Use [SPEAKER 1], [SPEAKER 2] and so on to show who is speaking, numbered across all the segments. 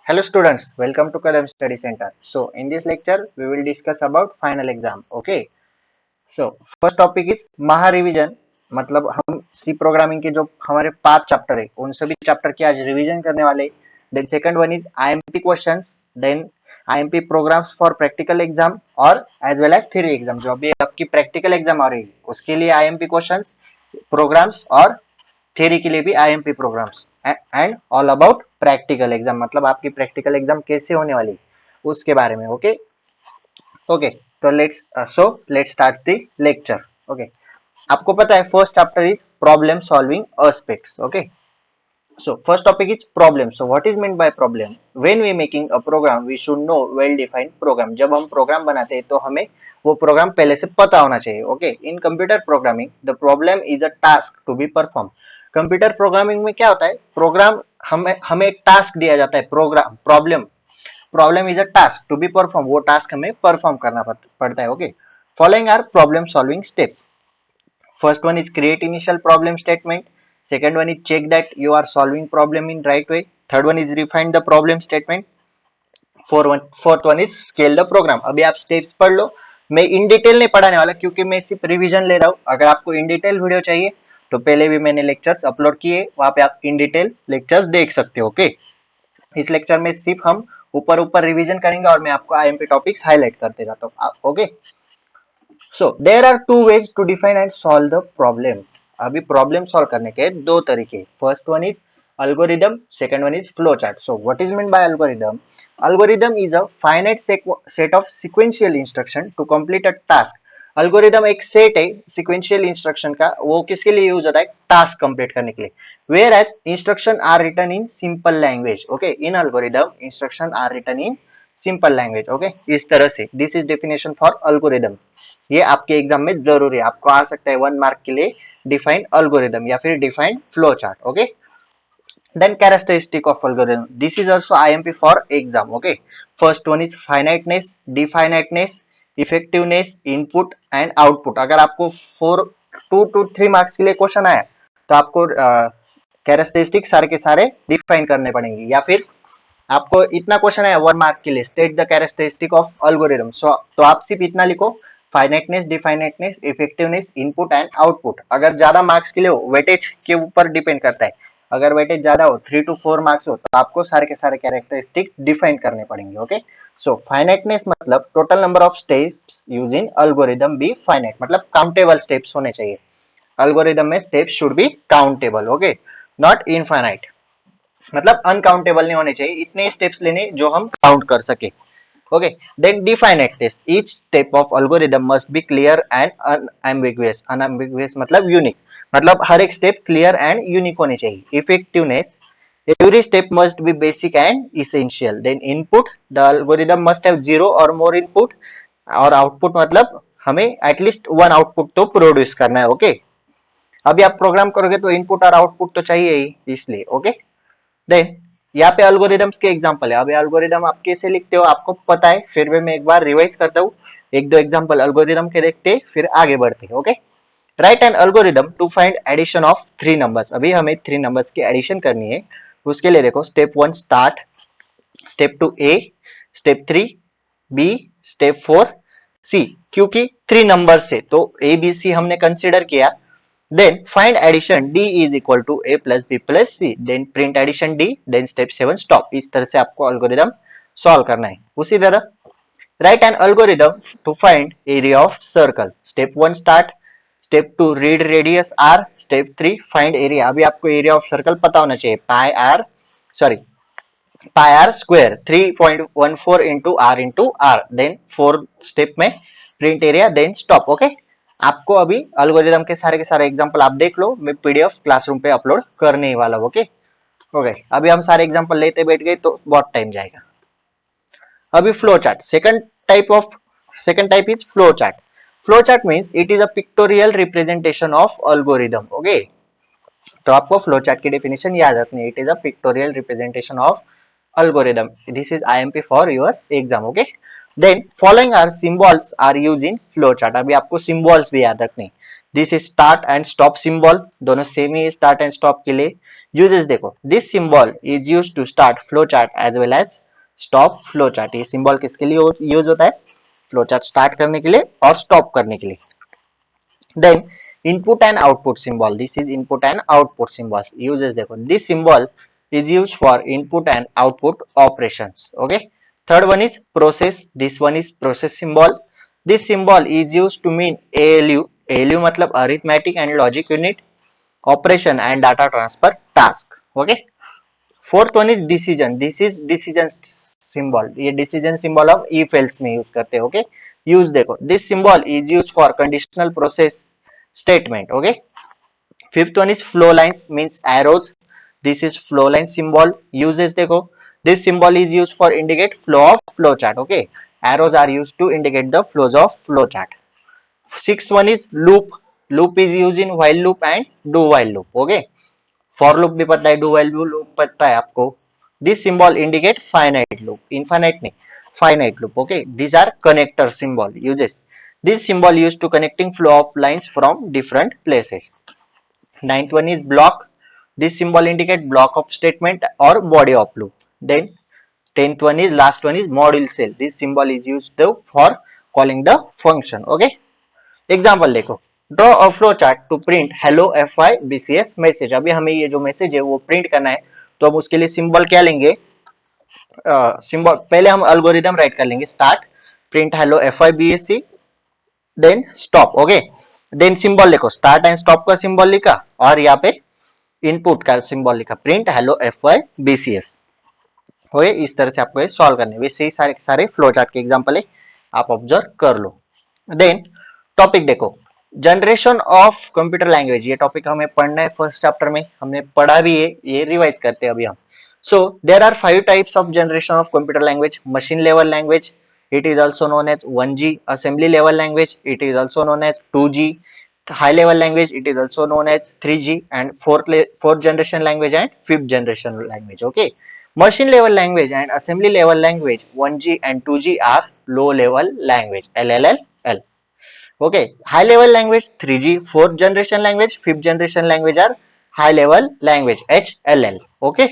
[SPEAKER 1] Hello students, welcome to Kalam Study Center. So in this lecture, we will discuss about final exam. Okay. So first topic is महा revision मतलब हम सी programming के जो हमारे 5 chapter है उन सभी चैप्टर की आज रिवीजन करने वाले. Then second one is IMP questions, then IMP programs for practical exam और as well as theory exam. जो अभी आपकी प्रैक्टिकल एग्जाम आ रही है उसके लिए आईएमपी क्वेश्चंस, प्रोग्राम्स और थ्योरी के लिए भी IMP programs and all about practical exam मतलब आपकी प्रैक्टिकल एग्जाम कैसे होने वाली उसके बारे में. ओके ओके तो let's start the lecture. Okay आपको पता है first chapter is problem solving aspects. Okay so first topic is problem. So what is meant by problem? When we making a program we should know well defined program. जब हम programme बनाते हैं तो हमें वो प्रोग्राम पहले से पता होना चाहिए. Okay in computer programming the problem is a task to be perform. Computer programming में क्या होता है, प्रोग्राम हमें हमें एक टास्क दिया जाता है. Program problem is a task to be perform. वो टास्क हमें परफॉर्म करना पड़ता है. Okay following are problem solving steps. First one is create initial problem statement. Second one is check that you are solving problem in right way. Third one is refine the problem statement. Fourth one is scale the program. अभी आप steps पढ़ लो. मैं in detail नहीं पढ़ाने वाला क्योंकि मैं सिर्फ रिवीजन ले रहा हूँ. अगर आपको इन डिटेल वीडियो चाहिए तो पहले भी मैंने लेक्चर्स अपलोड किए, वहां पे आप इन डिटेल लेक्चर्स देख सकते हो. ओके इस लेक्चर में सिर्फ हम ऊपर ऊपर रिवीजन करेंगे और मैं आपको आईएमपी टॉपिक्स हाईलाइट करते जाता हूँ. Okay so there are two ways to define and solve the problem. अभी प्रॉब्लम सॉल्व करने के दो तरीके. First one is algorithm, second one is flowchart. So what is meant by algorithm? Algorithm is a finite set of sequential instruction to complete a task. Algorithm एक set है sequential instruction का, वो किसके लिए यूज होता है, task complete करने के लिए. Whereas instruction are written in simple language. Okay in algorithm instruction are written in simple language. Okay इस तरह से this is definition for algorithm. ये आपके एग्जाम में जरूरी है, आपको आ सकता है 1 मार्क के लिए डिफाइन अल्गोरिदम या फिर define flow chart. Okay then characteristic of algorithm, this is also IMP for exam. Okay first one is finiteness, definiteness, effectiveness, input and output. अगर आपको 2 to 3 मार्क्स के लिए क्वेश्चन आया तो आपको कैरेक्टरिस्टिक सारे के सारे डिफाइन करने पड़ेंगे. या फिर आपको इतना क्वेश्चन है 1 मार्क के लिए state the characteristic of algorithm. So तो आप सिर्फ इतना लिखो finiteness, definiteness, effectiveness, input and output. अगर ज्यादा मार्क्स के लिए हो वेटेज के ऊपर डिपेंड करता है. अगर वेटेज ज्यादा हो 3 to 4 मार्क्स हो तो आपको सारे के सारे कैरेक्टरिस्टिक डिफाइन करने पड़ेंगे. ओके सो फाइनाइटनेस मतलब total number of steps use in algorithm be finite, मतलब काउंटेबल स्टेप्स होने चाहिए. अल्गोरिथम में steps should be countable. Okay not infinite, मतलब अनकाउंटेबल नहीं होने चाहिए, इतने स्टेप्स लेने जो हम काउंट कर सके. Okay then definiteness, each step of algorithm must be clear and unambiguous. Unambiguous मतलब यूनिक, मतलब हर एक स्टेप क्लियर एंड यूनिक होने चाहिए. Effectiveness, every step must be basic and essential. Then input, the algorithm must have 0 or more input. और output मतलब हमें at least 1 output तो प्रोड्यूस करना है. ओके अभी आप प्रोग्राम करोगे तो इनपुट और आउटपुट तो चाहिए ही, इसलिए. ओके देन यहाँ पे अल्गोरिदम्स के एग्जांपल है. अभी अल्गोरिदम आप कैसे लिखते हो आपको पता है, फिर भी मैं एक बार रिवाइज करता हूँ. एक दो एग्जांपल अल्गोरिदम के देखते फिर आगे बढ़ते. Okay write an algorithm to find addition of 3 numbers. अभी हमें 3 नंबर्स की एडिशन करनी है. उसके लिए देखो स्टेप 1 स्टार्ट, स्टेप 2 ए, स्टेप 3 बी, स्टेप 4 सी. क्योंकि 3 नंबर से तो ए बी सी हमने कंसिडर किया. Then find addition D is equal to A plus B plus C. Then print addition D. Then step 7 stop. इस तरह से आपको algorithm solve करना है. उसी तरह write an algorithm to find area of circle. Step 1 start. Step 2 read radius R. Step 3 find area. अभी आपको area of circle पता होना चाहिए. pi r square 3.14 into R into R. Then 4 step में print area. Then stop. Okay. आपको अभी algorithm के सारे एग्जांपल आप देख लो, मैं पीडीएफ क्लासरूम पे अपलोड करने ही वाला हूं. ओके ओके अभी हम सारे एग्जांपल लेते बैठ गए तो बहुत टाइम जाएगा. अभी flow chart, second type is flow chart. Flow chart means it is a pictorial representation of algorithm. Okay तो आपको फ्लो चार्ट की डेफिनेशन याद रखनी है. It is a pictorial representation of algorithm. This is IMP for your exam. Okay then following are symbols are used in flowchart. अभी आपको symbols भी याद रखने. This is start and stop symbol, दोनों सेम ही स्टार्ट एंड स्टॉप के लिए। Uses देखो, this symbol is use to start flow chart as well as stop flow chart. ये सिंबल किसके लिए यूज होता है? फ्लो चार्ट स्टार्ट करने के लिए और स्टॉप करने के लिए। Then input and output symbol. This is input and output symbols. Uses देखो, this symbol is used for input and output operations. Okay. Third one is process. This one is process symbol. This symbol is used to mean ALU. ALU मतलब arithmetic and logic unit, operation and data transfer task. Okay. Fourth one is decision. This is decision symbol. ये decision symbol of if else में use करते हैं. Okay. Use देखो, this symbol is used for conditional process statement. Okay. Fifth one is flow lines, means arrows. This is flow line symbol. Uses देखो, this symbol is used for indicate flow of flow chart. Okay. Arrows are used to indicate the flows of flow chart. Sixth one is loop. Loop is used in while loop and do while loop. Okay. For loop भी पता है, do while loop पता है आपको। This symbol indicate finite loop, infinite नहीं, finite loop. Okay, these are connector symbol uses. This symbol use to connecting flow of lines from different places. Ninth one is block. This symbol indicate block of statement और body of loop. Then tenth one is, last one is module cell. This symbol is used for calling the function. Okay, example देखो, draw a flow chart to print hello FYBCS message. अभी हमें ये जो message है वो print करना है, तो हम उसके लिए सिंबल क्या लेंगे? सिंबल पहले हम अल्गोरिदम राइट कर लेंगे, start print hello FYBSC, then stop. Okay, then symbol देखो, स्टार्ट एंड स्टॉप का सिंबल लिखा और यहाँ पे इनपुट का सिंबल लिखा, प्रिंट हेलो FYBCS। ओके, इस तरह से आपको सॉल्व करने, वैसे ही सारे सारे फ्लो चार्ट के एग्जाम्पल है, आप ऑब्जर्व कर लो। देन टॉपिक देखो, जनरेशन ऑफ कंप्यूटर लैंग्वेज। ये टॉपिक हमें पढ़ना है फर्स्ट चैप्टर में, हमने पढ़ा भी है, ये रिवाइज करते हैं अभी हम। So there are 5 types of generation of computer language. Machine level language, it is also known as 1G। Assembly level language, it is also known as 2G। High level language, it is also known as 3G। And fourth generation language and fifth generation language. Okay, machine level language and assembly level language 1G and 2G are low level language, LLL. Okay, high level language 3G, fourth generation language, fifth generation language are high level language, HLL. Okay,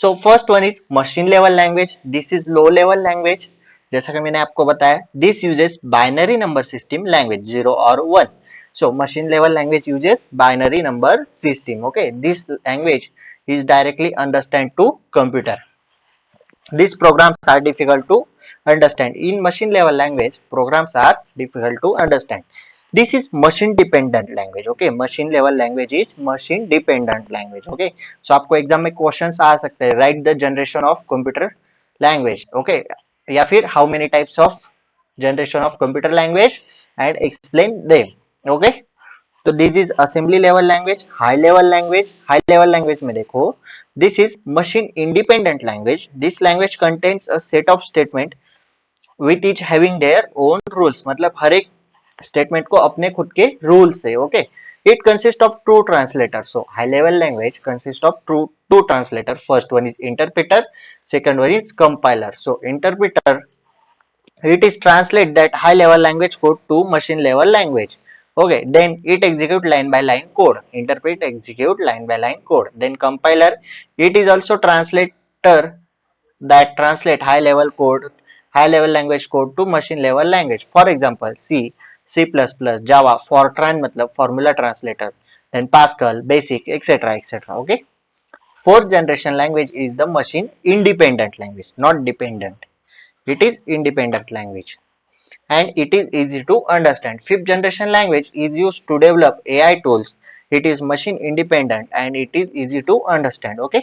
[SPEAKER 1] so first one is machine level language. This is low level language, जैसा कि मैंने आपको बताया, this uses binary number system language 0 or 1. So machine level language uses binary number system. Okay, this language is directly understand to computer. These programs are difficult to understand. In machine level language, programs are difficult to understand. This is machine dependent language. Okay, machine level language is machine dependent language. Okay, so आपको exam में questions आ सकते हैं, write the generation of computer language. Okay, या फिर how many types of generation of computer language and explain them. Okay, तो this is assembly level language. High level language, high level language में देखो, this is machine independent language. This language contains a set of statement which is having their own rules, मतलब हर एक statement को अपने खुद के रूल्स है। Okay, it consist of two translator. So high level language consist of two translator. First one is interpreter, second one is compiler. So interpreter, it is translate that high level language code to machine level language. Okay, then it execute line by line code. Interpret execute line by line code. Then compiler, it is also translator that translate high level code, high level language code to machine level language. For example, C++, Java, Fortran मतलब formula translator, then Pascal, Basic, etc. etc. Okay. Fourth generation language is the machine independent language, not dependent. It is independent language and it is easy to understand. Fifth generation language is used to develop AI tools. It is machine independent and it is easy to understand. Okay.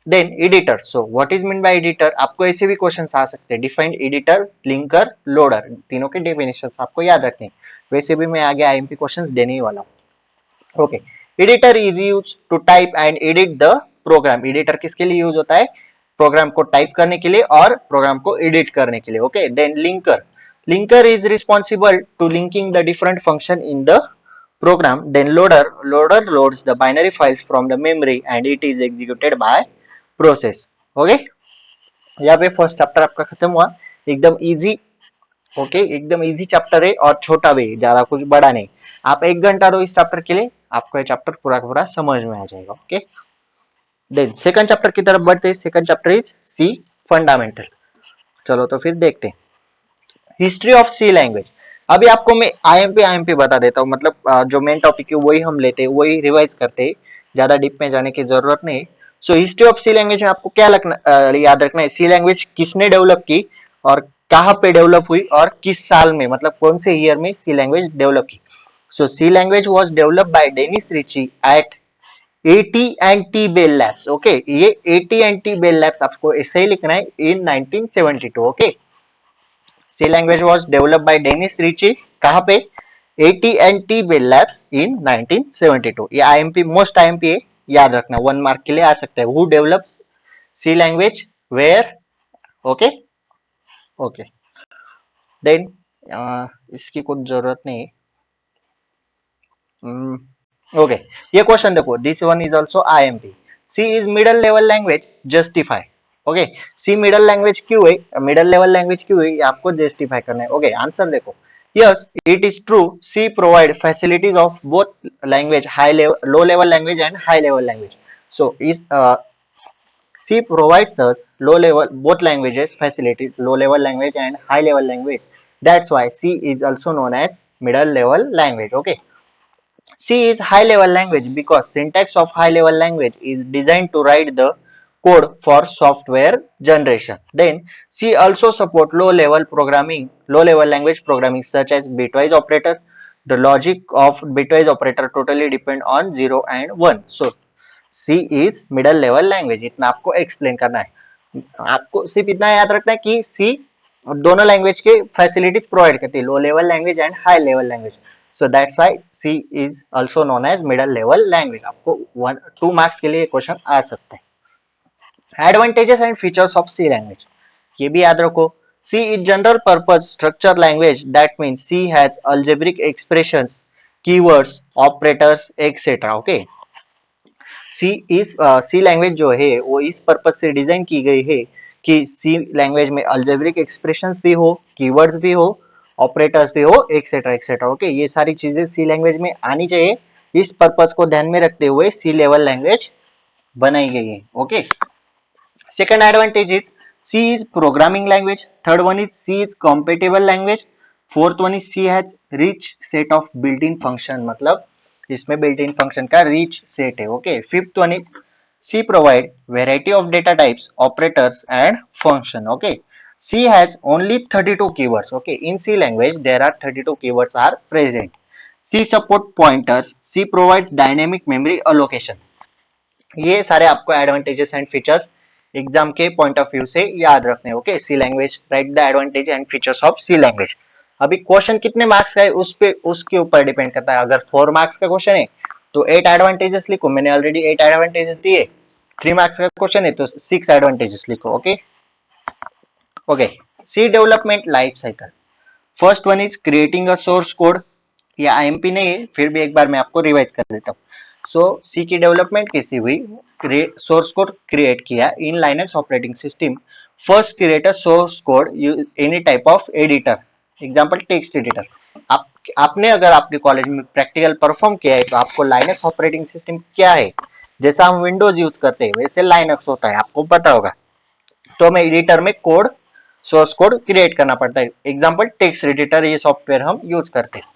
[SPEAKER 1] Then editor. So what is meant by editor? आपको ऐसे भी questions आ सकते हैं, defined editor, linker, loader, तीनों के definitions आपको याद रखने हैं। वैसे भी मैं आगे IMP क्वेश्चंस देने ही वाला हूँ। Okay, editor is use to type and edit the program. Editor किसके लिए यूज होता है? प्रोग्राम को टाइप करने के लिए और प्रोग्राम को एडिट करने के लिए। Okay, then linker, linker is responsible to linking the different function in the program. Then loader loads the binary files from the memory and it is executed by process. Okay, यहाँ पे first chapter आपका खत्म हुआ, एकदम easy okay, एकदम easy chapter है और छोटा भी, ज्यादा कुछ बड़ा नहीं। आप 1 घंटा दो इस चैप्टर के लिए, आपको ये चैप्टर पूरा का पूरा समझ में आ जाएगा। ओके, देन सेकंड चैप्टर की तरफ बढ़ते हैं। Second chapter is C fundamental. चलो तो फिर देखते हैं हिस्ट्री ऑफ सी लैंग्वेज। अभी आपको मैं आईएमपी बता देता हूँ, मतलब जो मेन टॉपिक है वही हम लेते हैं, वही रिवाइज करते हैं, ज्यादा डीप में जाने की जरूरत नहीं। So history of C language में आपको क्या याद रखना है, सी लैंग्वेज किसने डेवलप की और कहाँ पे डेवलप हुई और किस साल में, मतलब कौन से ईयर में सी लैंग्वेज डेवलप की। So C language was develop by Dennis Ritchie at AT and T Bell labs. Okay, ये AT and T Bell labs आपको ऐसे ही लिखना है, in 1972। Okay, C language was developed by Dennis Ritchie, कहाँ पे, AT&T bell labs इन 1972। ये IMP, most IMP है, याद रखना, 1 मार्क के लिए आ सकता है। Who develops C language, where. Okay, okay, then इसकी कुछ जरूरत नहीं। ओके, ये क्वेश्चन देखो, this one is also IMP. C is middle level language, justify. Okay, C middle language क्यों है, मिडल लेवल लैंग्वेज क्यों है, ये आपको जस्टिफाई करना है। ओके, आंसर देखो, yes it is true, C provide facilities of both language, high level, low level language and high level language. So इस C provides us low level both languages facilities, low level language and high level language. That's why C is also known as middle level language. Okay, C is high level language because syntax of high level language is designed to write the code for software generation. Then C also support low level programming, low level language programming such as bitwise operator. The logic of bitwise operator totally depend on 0 and 1. So C is middle level language, इतना आपको explain करना है। आपको सिर्फ इतना याद रखना है कि सी दोनों लैंग्वेज के फैसिलिटीज प्रोवाइड करती है, low level language and high level language. So that's why C is also known as middle level language. आपको 2 मार्क्स के लिए क्वेश्चन आ सकते हैं। Advantages and features of C language, ये भी याद रखो। C is general purpose structure language, that means C has algebraic expressions, keywords, operators etcetera. Okay, C language जो है वो इस पर्पज से डिजाइन की गई है कि सी लैंग्वेज में अल्जेब्रिक एक्सप्रेशंस भी हो, कीवर्ड्स भी हो, ऑपरेटर्स भी हो, एक्सेट्रा एक्सेट्रा। ओके, ये सारी चीजें सी लैंग्वेज में आनी चाहिए। इस पर्पज को ध्यान में रखते हुए सी लेवल लैंग्वेज बनाई गई है। Okay, second advantage is C is programming language. Third one is C is compatible language. Fourth one is C has rich set of built-in function, मतलब इसमें built-in function का rich set है। Okay. Fifth one is C provide variety of data types, operators and function. Okay. C has only 32 keywords. Okay. In C language there are 32 keywords are present. C support pointers. C provides dynamic memory allocation. ये सारे आपको advantages and features exam के point of view से याद रखने। Okay, C language, write the advantage and features of C language. अभी question कितने marks का है उस पे, उसके ऊपर डिपेंड करता है। अगर 4 मार्क्स का क्वेश्चन है तो 8 एडवांटेजेस लिखो, मैंने ऑलरेडी 8 एडवांटेजेस दिए। 3 मार्क्स का क्वेश्चन है तो 6 एडवांटेजेस लिखो। Okay, okay, C development life cycle. First one is creating a source code. ये आईएमपी नहीं है, फिर भी एक बार मैं आपको रिवाइज कर देता हूँ। सो सी की डेवलपमेंट कैसी हुई, सोर्स कोड क्रिएट किया इन Linux operating system. First create a source code any type of editor, example text editor. आप आपने अगर आपके कॉलेज में प्रैक्टिकल परफॉर्म किया है तो आपको लाइनक्स ऑपरेटिंग सिस्टम क्या है, जैसा हम विंडोज यूज करते हैं वैसे लाइनक्स होता है, आपको पता होगा। तो हमें एडिटर में कोड, सोर्स कोड क्रिएट करना पड़ता है। एग्जांपल टेक्स्ट एडिटर, ये सॉफ्टवेयर हम यूज करते हैं।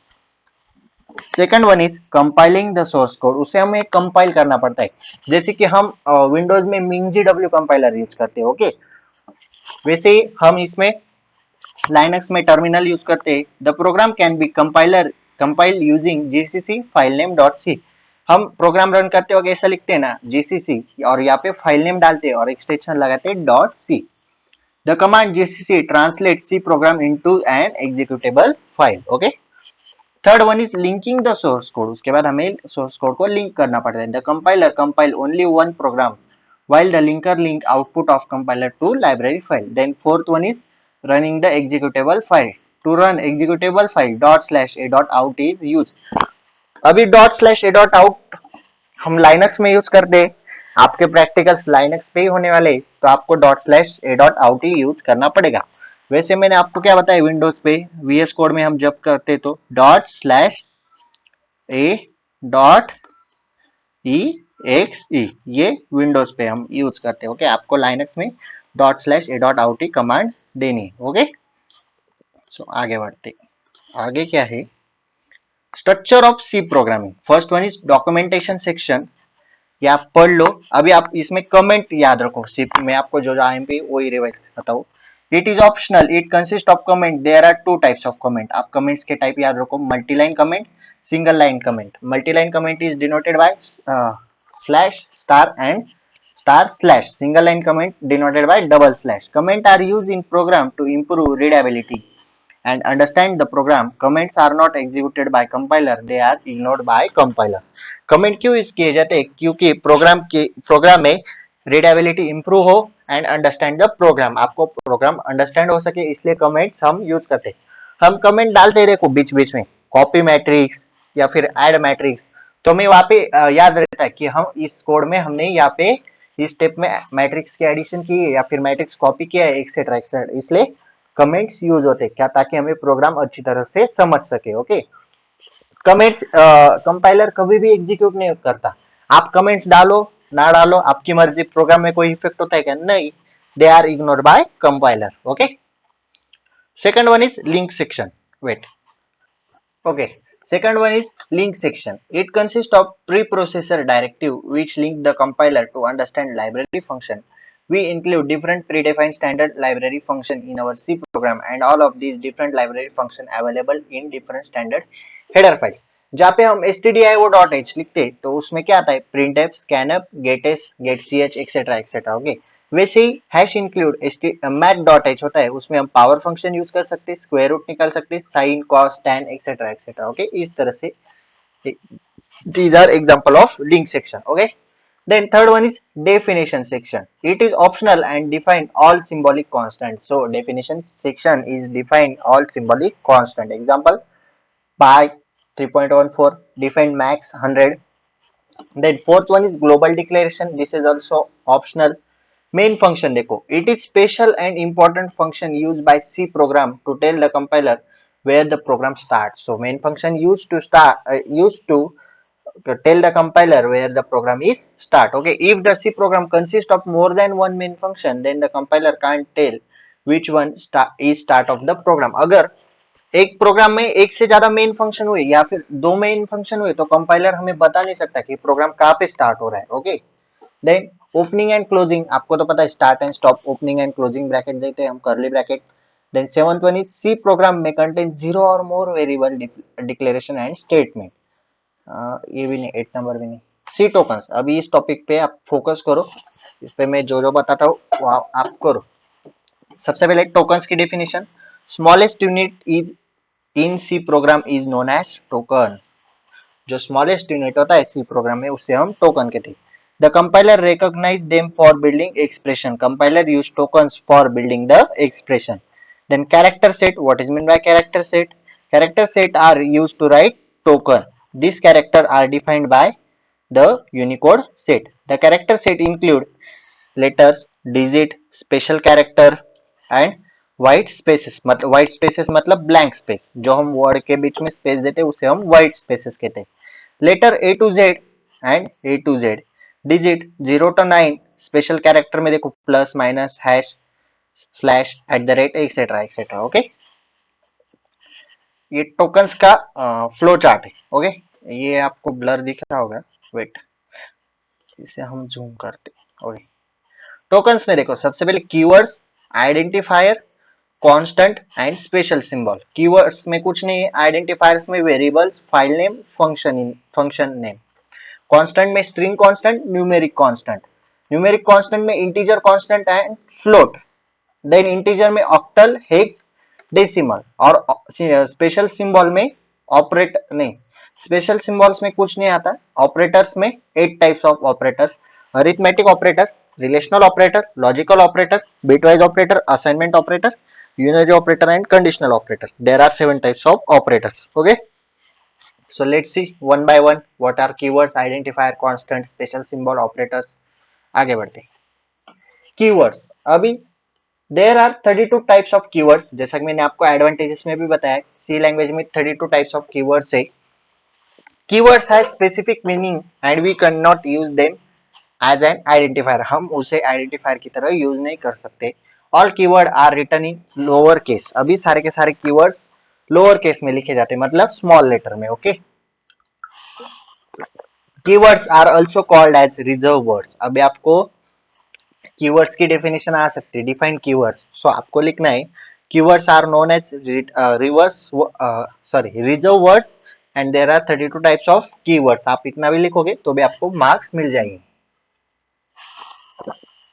[SPEAKER 1] Second one is compiling the source code, उसे हमें कंपाइल करना पड़ता है। जैसे कि हम विंडोज में मिंगजीडब्ल्यू कंपाइलर यूज करते हैं। ओके, वैसे ही हम इसमें लाइनक्स में टर्मिनल यूज करते हैं। The program can be compile using GCC file name dot C. हम प्रोग्राम रन करते वक्त ऐसा लिखते हैं ना, जीसीसी, और यहाँ पे फाइल नेम डालते हैं और एक्सटेंशन लगाते हैं dot C. The command GCC translate C program into an executable file. Okay, third one is linking the source code, उसके बाद हमें सोर्स कोड को लिंक करना पड़ता है। The compiler compile only one program while the linker link output of compiler to library file. Then fourth one is running the executable file. To run executable file dot slash a dot out is used. अभी dot slash A dot out हम Linux में use करते हैं, आपके practicals Linux पे ही होने वाले, तो आपको dot slash A dot out he use करना पड़ेगा। वैसे मैंने आपको क्या बताया, विंडोज पे वीएस कोड में हम जब करते तो ./a.exe ये विंडोज पे हम यूज करते हैं। ओके, आपको लाइनक्स में ./a.out कमांड देनी है। ओके, सो आगे बढ़ते, आगे क्या है, structure of C programming. First one is documentation section, ये आप पढ़ लो। अभी आप इसमें कमेंट याद रखो, सिर्फ मैं आपको जो आईएमपी वही रिवाइज करता हूँ। It is optional, it consist of comment, there are two types of comment. आप कमेंट्स के टाइप याद रखो, multi line comment, single line comment. Multi line comment is denoted by slash star and star slash, single line comment denoted by double slash. Comment are used in program to improve readability and understand the program. Comments are not executed by compiler, they are ignored by compiler. Comment क्यों use किए जाते हैं, क्योंकि programme में readability improve हो and understand the programme, आपको programme understand हो सके, इसलिए कमेंट्स हम यूज करते हैं। हम कमेंट डालते रहे बीच बीच में, कॉपी मैट्रिक्स या फिर ऐड मैट्रिक्स, तो हमें वहां पे याद रहता है कि हम इस कोड में हमने यहाँ पे इस स्टेप में मैट्रिक्स की एडिशन की है या फिर मैट्रिक्स कॉपी किया है, एक्सेट्रा एक्सेट्रा, इसलिए कमेंट्स यूज होते हैं क्या, ताकि हमें प्रोग्राम अच्छी तरह से समझ सके। ओके, कमेंट्स कंपाइलर कभी भी एग्जीक्यूट नहीं करता। आप कमेंट्स डालो ना डालो आपकी मर्जी, प्रोग्राम में कोई इफेक्ट होता है क्या, नहीं, they are ignored by compiler. Okay, second one is link section, wait, okay, second one is link section. It consists of preprocessor directive which link the compiler to understand library function. We include different predefined standard library function in our C program and all of these different library function available in different standard header files. जहाँ पे हम stdio.h लिखते हैं तो उसमें क्या आता है, printf, scanf, getS, getch, etcetera etcetera. Okay, वैसे ही हैश इंक्लूड मैथ.h होता है, उसमें हम पावर फंक्शन यूज कर सकते हैं, स्क्वायर रूट निकाल सकते हैं, sine cos tan etcetera etcetera. Okay, इस तरह से these are example of link section. Okay, then third one is definition section. It is optional and define all symbolic constants. So definition section is define all symbolic constant. Example, pi 3.14, define max 100. Then fourth one is global declaration. This is also optional. Main function देखो, it is special and important function used by C program to tell the compiler where the program starts. So main function used to tell the compiler where the program is start. Okay, if the C program consists of more than one main function, then the compiler can't tell which one is start of the program. अगर एक programme में एक से ज्यादा main function हुए या फिर दो मेन फंक्शन हुए तो कंपाइलर हमें बता नहीं सकता कि प्रोग्राम कहाँ पे स्टार्ट हो रहा है। Okay, then opening and closing, आपको तो पता है start and stop, opening and closing bracket देते हैं हम, curly bracket. Then seventh one is C program में कंटेन जीरो और more variable declaration and statement. ये भी नहीं, 8 नंबर भी नहीं। सी टोकन्स, अभी इस टॉपिक पे आप फोकस करो, इस पे मैं जो जो बताता हूँ वो आप करो। सबसे पहले टोकन्स की definition, smallest unit is in C program is known as token. जो स्मॉलेस्ट यूनिट होता है सी प्रोग्राम में उसे हम टोकन कहते हैं। The compiler recognize them for building expression, compiler use tokens for building the expression. Then character set, what is mean by character set, character set are used to write token, these characters are defined by the Unicode set. The character set include letters, digit, special character and white spaces। मतलब white spaces मतलब blank space, जो हम word के बीच में space देते हैं उसे हम white spaces कहते हैं। Letter A to Z and A to Z, digit 0 to 9, special character में देखो plus minus hash slash at the rate etcetera etcetera. Okay, ये टोकन्स का फ्लो चार्ट है। ओके, ये आपको ब्लर दिख रहा होगा, वेट इसे हम जूम करते। ओके, टोकन्स में देखो सबसे पहले keywords, identifier, constant and special symbol. Keywords में कुछ नहीं है, आइडेंटिफायर्स में variables, file name, function name. Constant में string constant, numeric constant. Numeric constant में integer constant and float. Then integer में ऑक्टल, हेक्स, डेसिमल। और स्पेशल सिंबल में ऑपरेट नहीं, स्पेशल सिंबल्स में कुछ नहीं आता। ऑपरेटर्स में 8 types of operators, arithmetic operator, relational operator, logical operator, bitwise operator, assignment operator, unary operator and conditional operator. There are 7 types of operators. Okay, so let's see one by one what are keywords, identifier, constant, special symbol, operators। आगे बढ़ते, keywords. अभी there are 32 types of keywords, जैसा कि मैंने आपको advantages में भी बताया, सी लैंग्वेज में 32 टाइप्स ऑफ कीवर्ड्स है। Keywords have specific meaning and we can not use them as an identifier, हम उसे आइडेंटिफायर की तरह यूज नहीं कर सकते। All keyword are written in lower case, अभी सारे के सारे कीवर्ड्स लोअर केस में लिखे जाते हैं, मतलब स्मॉल लेटर में। Okay, keywords are also called as reserve words, अभी आपको कीवर्ड्स की डेफिनेशन आ सकती है, डिफाइन कीवर्ड्स, सो आपको लिखना है keywords are known as reverse sorry reserve words and there are 32 types of keywords, आप इतना भी लिखोगे तो भी आपको मार्क्स मिल जाएंगे।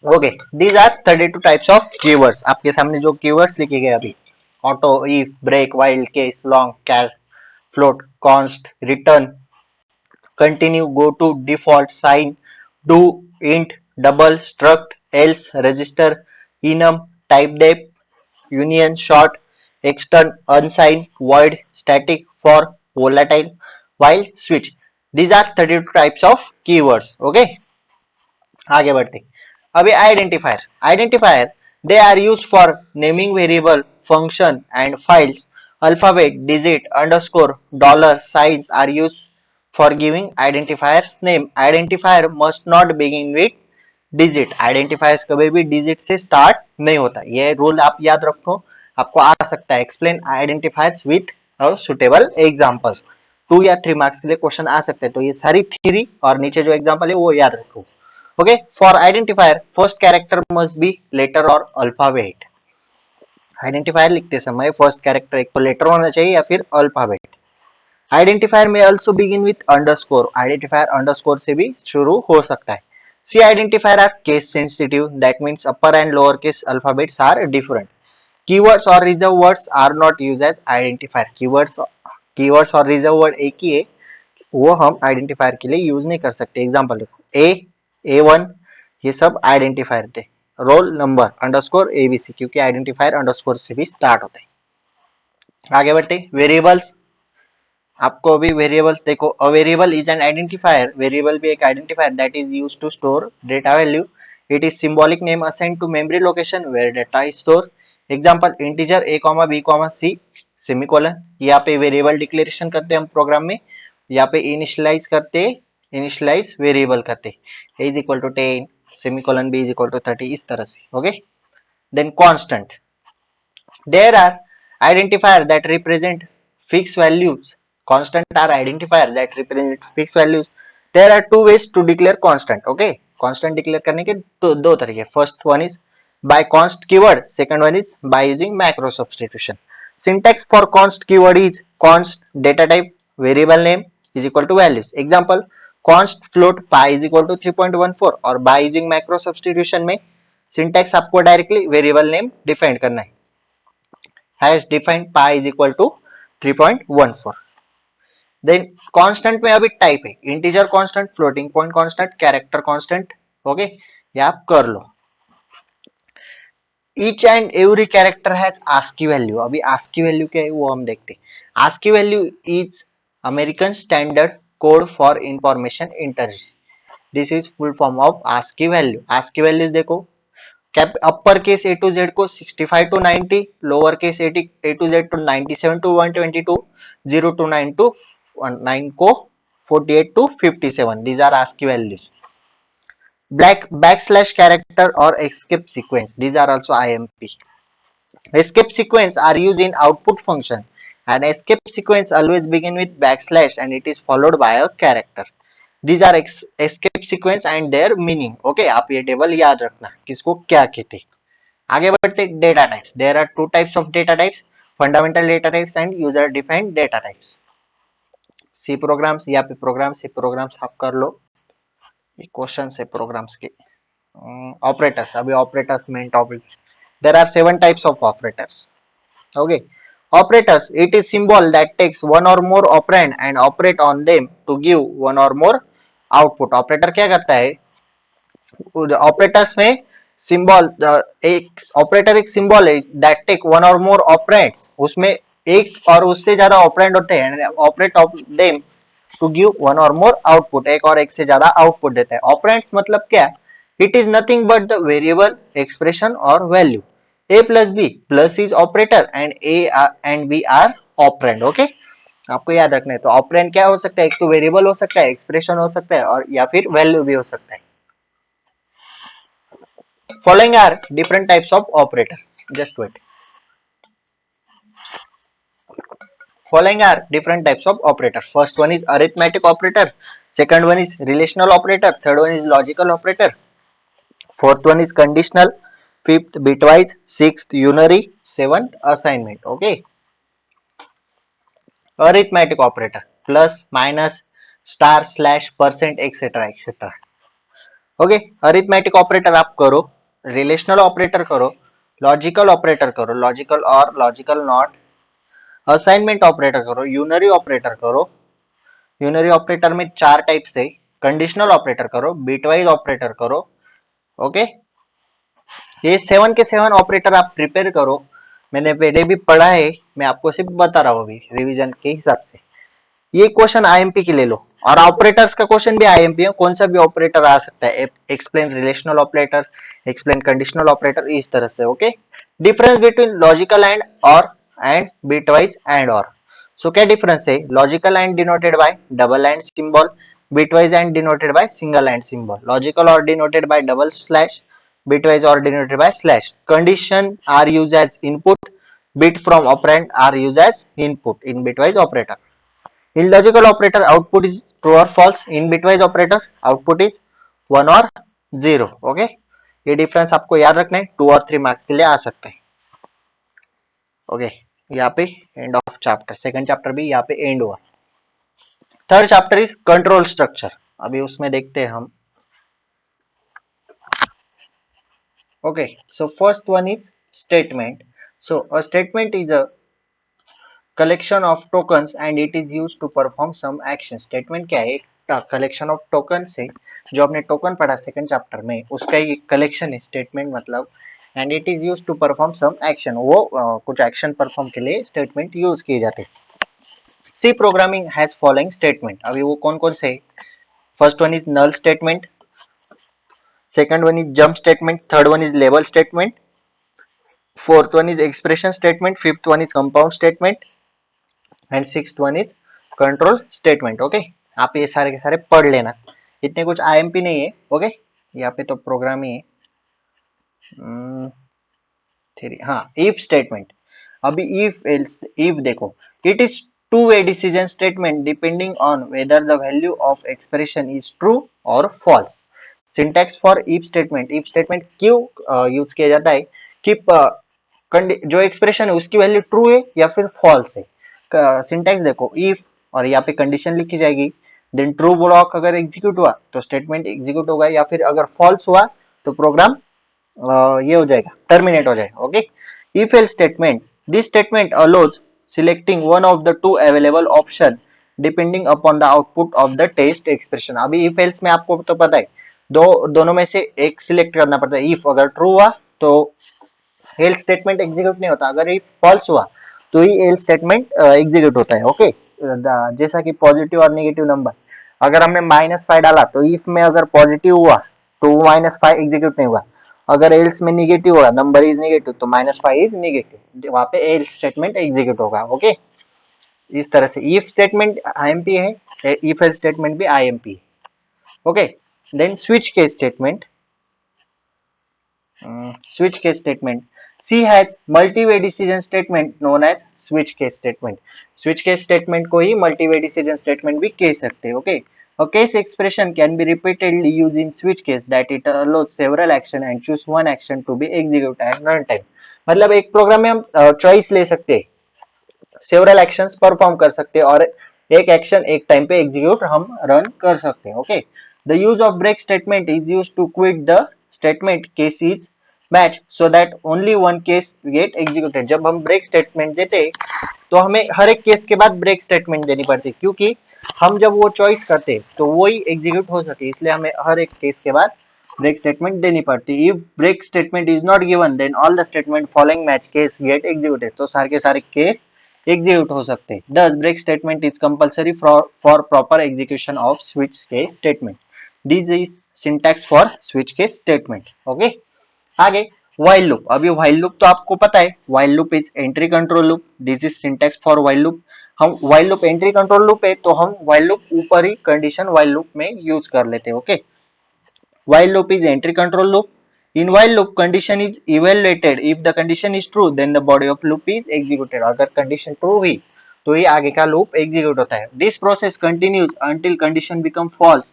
[SPEAKER 1] Okay, these are 32 types of keywords, आपके सामने जो कीवर्ड्स लिखे गए अभी, auto, if, break, while, case, long, char, float, const, return, continue, go to, default, sign, do, int, double, struct, else, register, enum, type def, union, short, extern, unsigned, void, static, for, volatile, while, switch. These are 32 types of keywords. Okay, आगे बढ़ते, अभी identifier, identifier they are use for naming variable, function and files, alphabet, digit, underscore, dollar, signs are use for giving identifiers name, identifier must not begin with digit, identifiers कभी भी digit से start नहीं होता, ये rule आप याद रखो, आपको आ सकता है, explain identifiers with suitable examples, 2 या 3 मार्क्स के लिए क्वेश्चन आ सकते हैं, तो ये सारी थ्योरी और नीचे जो एग्जांपल है वो याद रखो। Okay, for identifier first character must be letter और अल्फाबेट, आइडेंटिफायर लिखते समय फर्स्ट कैरेक्टर एक तो लेटर होना चाहिए या फिर अल्फाबेट। आइडेंटिफायर में also begin with underscore, identifier underscore से भी शुरू हो सकता है। C identifier are case sensitive, that means upper and lower case alphabets are different. Keywords और reserve words are not use as identifier, keywords और reserve word एक ही है, वो हम आइडेंटिफायर के लिए यूज नहीं कर सकते। एग्जांपल देखो, A1 ये सब आइडेंटिफायर थे, रोल नंबर अंडरस्कोर ABC, क्योंकि आइडेंटिफायर अंडरस्कोर से भी स्टार्ट होते हैं। आगे बढ़ते, वेरिएबल्स, आपको अभी वेरिएबल्स देखो, a variable is an identifier, variable भी एक identifier that is used to store data value, it is symbolic name assigned to memory location where data is store. Example, integer A, B, C semicolon, यहाँ पे variable declaration करते हैं हम programme में, यहाँ पे इनिशियलाइज करते, इनिशियलाइज वेरिएबल करते, a इज इक्वल टू 10 सेमीकोलन, b इज इक्वल टू 30, इस तरह से। Okay, then constant, there are identifier that represent fixed values, constant are identifier that represent fixed values, there are two ways to declare constant. Okay, constant declare करने के दो तरीके, first one is by const keyword, second one is by using macro substitution. Syntax for const keyword is const data type variable name is equal to values. Example, const float pi is equal to 3.14, और by using macro substitution में syntax आपको directly variable name define करना है, has defined pi is equal to 3.14. Then constant में अभी type है, integer constant, floating point constant, character constant. Okay, ये आप कर लो। Each and every character has ASCII value, अभी आस्की वैल्यू क्या है वो हम देखते हैं। ASCII value is American standard code for information interchange, this is full form of ASCII value. ASCII values देखो, cap upper case A to Z को 65 to 90, lower case A to Z to 97 to 122, 0 to 9 to 9 को 48 to 57, these are ASCII values. Black backslash character or escape sequence, these are also IMP. Escape sequence are used in output function, and escape sequence always begin with backslash and it is followed by a character. These are escape sequence and their meaning. Okay, आप ये table याद रखना किसको क्या कहते। आगे बढ़ते, data types, there are two types of data types, fundamental data types and user defined data types. C programs, यहाँ पे प्रोग्राम्स, सी प्रोग्राम्स आप कर लो, ये क्वेश्चन है प्रोग्राम्स के। ऑपरेटर्स, अभी operators main topic, there are 7 types of operators. Okay, operators, it is symbol that takes one और more operand and operate on them to give one और more output. Operator क्या करता है, operators में symbol, एक operator एक symbol है that take one और मोर ऑपरेंड्स, उसमें एक और उससे ज्यादा ऑपरेंड होते हैं, operate of them to give one और मोर आउटपुट, एक और एक से ज्यादा आउटपुट देता है। ऑपरेंड्स मतलब क्या, it is nothing but the variable, expression और value. A plus B, plus is operator and and B are operand. Okay, आपको याद रखना है। तो ऑपरेंड क्या हो सकता है? एक तो वेरिएबल हो सकता है, एक्सप्रेशन हो सकता है, और या फिर वैल्यू भी हो सकता है। Following are different types of operator. Just wait. Following are different types of operator. First one is arithmetic operator. Second one is relational operator. Third one is logical operator. Fourth one is conditional. Fifth bitwise. Sixth unary. Seventh assignment. Okay. Arithmetic operator. Plus, minus, star, slash, percent, etc. etc. Okay, arithmetic operator आप करो, relational operator करो, logical operator करो, logical और logical not, assignment operator करो, unary operator करो। Unary operator में चार type से, कंडीशनल ऑपरेटर करो, बिटवाइज ऑपरेटर करो। ओके, ये 7 के 7 ऑपरेटर आप प्रिपेयर करो। मैंने पहले भी पढ़ा है, मैं आपको सिर्फ बता रहा हूँ अभी रिवीजन के हिसाब से। ये क्वेश्चन आईएमपी के ले लो, और ऑपरेटर्स का क्वेश्चन भी आईएमपी है। कौन सा भी ऑपरेटर आ सकता है, explain relational operator, explain conditional operator, इस तरह से। Okay, difference between logical and or and bitwise and or. So क्या डिफरेंस है? Logical and denoted by double and symbol, bitwise and denoted by single and symbol, logical or denoted by double slash, bitwise or denoted by slash. Condition are used as input, bit from operand are used as input in bitwise operator. In logical operator, output is true or false. In bitwise operator, output is 1 or 0. Okay, ये difference आपको याद रखना है, 2 और 3 marks के लिए आ सकते हैं। ओके, यहाँ पे end of chapter, second chapter भी यहाँ पे एंड हुआ। Third chapter is control structure, अभी उसमें देखते हैं हम। Okay, so first one is statement. So a statement is a collection of tokens and it is used to perform some action. Statement क्या है? एक कलेक्शन ऑफ टोकन से, जो आपने टोकन पढ़ा सेकंड चैप्टर में, उसका एक कलेक्शन है स्टेटमेंट मतलब, and it is used to perform some action. वो कुछ एक्शन परफॉर्म के लिए स्टेटमेंट यूज किए जाते हैं। C programming has following statement, अभी वो कौन कौन से? First one is null statement, second one is jump statement, third one is label statement, fourth one is expression statement, fifth one is compound statement, and sixth one is control statement. Okay, आप ये सारे के सारे पढ़ लेना, इतने कुछ IMP नहीं है। ओके, यहाँ पे तो प्रोग्राम ही है। थ्री, हाँ, इफ स्टेटमेंट। अभी इफ एल्स, इफ देखो, it is two way decision statement depending on whether the value of expression is true or false. Syntax for if statement, if statement क्यों use किया जाता है कि जो एक्सप्रेशन है उसकी वैल्यू ट्रू है या फिर फॉल्स है। सिंटैक्स देखो, इफ और यहाँ पे कंडीशन लिखी जाएगी, देन ट्रू ब्लॉक अगर एग्जीक्यूट हुआ तो स्टेटमेंट एग्जीक्यूट होगा, या फिर अगर फॉल्स हुआ तो प्रोग्राम ये हो जाएगा, टर्मिनेट हो जाएगा। Okay, if else statement, this statement allows selecting one of the two available option depending upon the output of the test expression. अभी इफ एल्स में आपको तो पता है, दोनों में से एक सिलेक्ट करना पड़ता है। इफ अगर ट्रू हुआ तो एल्स स्टेटमेंट एग्जीक्यूट नहीं होता, अगर इफ फॉल्स हुआ तो ही एल्स स्टेटमेंट एग्जीक्यूट होता है। ओके, जैसा कि पॉजिटिव और नेगेटिव नंबर, अगर हमने -5 डाला तो इफ में अगर पॉजिटिव हुआ तो -5 एग्जीक्यूट नहीं हुआ, अगर एल्स में नेगेटिव हुआ, नंबर इज नेगेटिव, तो -5 इज नेगेटिव, वहां पे एल्स स्टेटमेंट एग्जीक्यूट होगा। ओके, इस तरह से इफ स्टेटमेंट आईएमपी है, इफ एल्स स्टेटमेंट भी आईएमपी है। Okay, then switch case statement, switch case statement. C has multi-way decision statement known as switch case statement. Switch case statement को ही multi-way decision statement भी कह सकते हैं। Okay, a case expression can be repeatedly used in switch case that it allows several action and choose one action to be executed at runtime. मतलब एक programme में हम choice ले सकते हैं, सेवरल एक्शंस परफॉर्म कर सकते हैं, और एक एक्शन एक टाइम पे एग्जीक्यूट हम रन कर सकते हैं। Okay, the use of break statement is used to quit the statement cases match so that only one case get executed. जब हम ब्रेक स्टेटमेंट देते तो हमें हर एक केस के बाद ब्रेक स्टेटमेंट देनी पड़ती, क्योंकि हम जब वो चॉइस करते तो वही एग्जीक्यूट हो सके, इसलिए हमें हर एक केस के बाद ब्रेक स्टेटमेंट देनी पड़ती। If break statement is not given then all the statement following match case get executed, तो सारे के सारे केस एग्जीक्यूट हो सकते हैं। Thus, break statement is compulsory for proper execution of switch case statement. This is syntax for switch case statement. Okay, आगे while loop, अभी while loop तो आपको पता है, while loop is entry control loop, this is syntax for while loop. हम while loop entry control loop है तो हम व्हाइल लूप ऊपर ही कंडीशन व्हाइल लूप में यूज कर लेते हैं। Okay, while loop is entry control loop. In while loop, condition is evaluated. If the condition is true, then the body of loop is executed. अगर condition true हुई तो ये आगे का loop execute होता है. This process continues until condition become false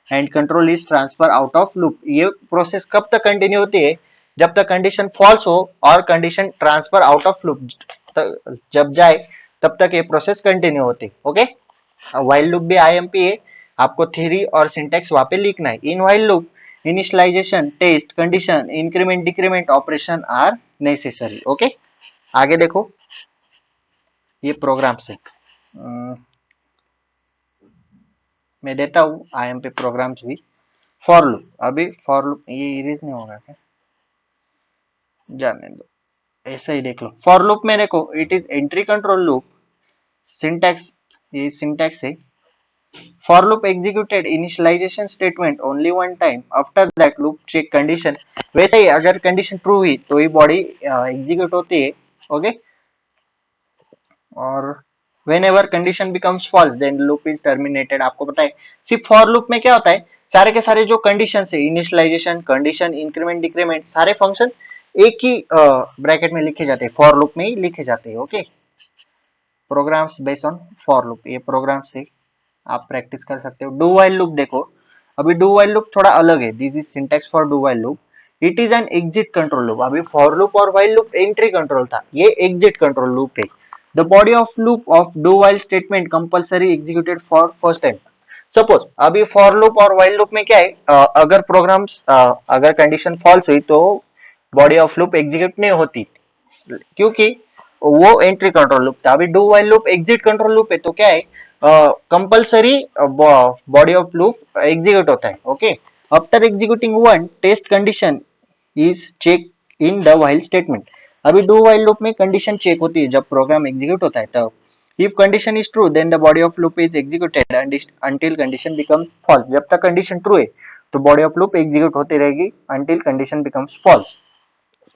[SPEAKER 1] and control is transfer out of loop. ये process कब तक continue होती है? जब तक condition false हो और condition transfer out of loop जब जाए तब तक ये process continue होती है. ओके, while loop भी IMP है, आपको थ्योरी और सिंटैक्स वहां पे लिखना है. In while loop initialization, test, condition, increment, decrement operation are necessary. Okay, आगे देखो, ये प्रोग्राम से मैं देता हूँ IMP प्रोग्राम्स भी. फॉर लूप, अभी फॉर लूप ये इरेज नहीं होगा क्या, जाने दो, ऐसा ही देख लो. फॉर लूप में देखो, it is entry control loop. Syntax, ये सिंटैक्स है. For loop executed initialization statement only one time. After that loop check condition. वैसे ही अगर कंडीशन ट्रू हुई तो ये बॉडी एग्जीक्यूट होती है. ओके, और whenever condition becomes false then loop is terminated. आपको पता है सिर्फ फॉर लूप में क्या होता है, सारे के सारे जो कंडीशन है, इनिशियलाइजेशन, कंडीशन, इंक्रीमेंट, डिक्रीमेंट, सारे फंक्शन एक ही ब्रैकेट में लिखे जाते हैं, फॉर लूप में ही लिखे जाते हैं. Okay, programs based on for loop, ये प्रोग्राम से आप प्रैक्टिस कर सकते हो. डू वाइल लूप देखो, अभी डू वाइल लूप थोड़ा अलग है. This is syntax for do while loop. It is an exit control loop. अभी फॉर लूप और वाइल लूप एंट्री कंट्रोल था, ये एग्जिट कंट्रोल लूप है. The body of loop of do while statement compulsory executed for first time. Suppose अभी for loop और while loop में क्या है, अगर प्रोग्राम्स अगर कंडीशन फॉल्स हुई तो बॉडी ऑफ लूप एग्जीक्यूट नहीं होती, क्योंकि वो एंट्री कंट्रोल लूप था. अभी do while loop exit control loop है तो क्या है, compulsory body of loop execute होता है. Okay, after executing one test condition is check in the while statement. अभी डू व्हाइल लूप में कंडीशन चेक होती है जब प्रोग्राम एग्जीक्यूट होता है तब. If condition is true then the body of loop is executed until condition becomes false. जब तक कंडीशन ट्रू है तो बॉडी ऑफ लूप एग्जीक्यूट होती रहेगी until condition becomes false.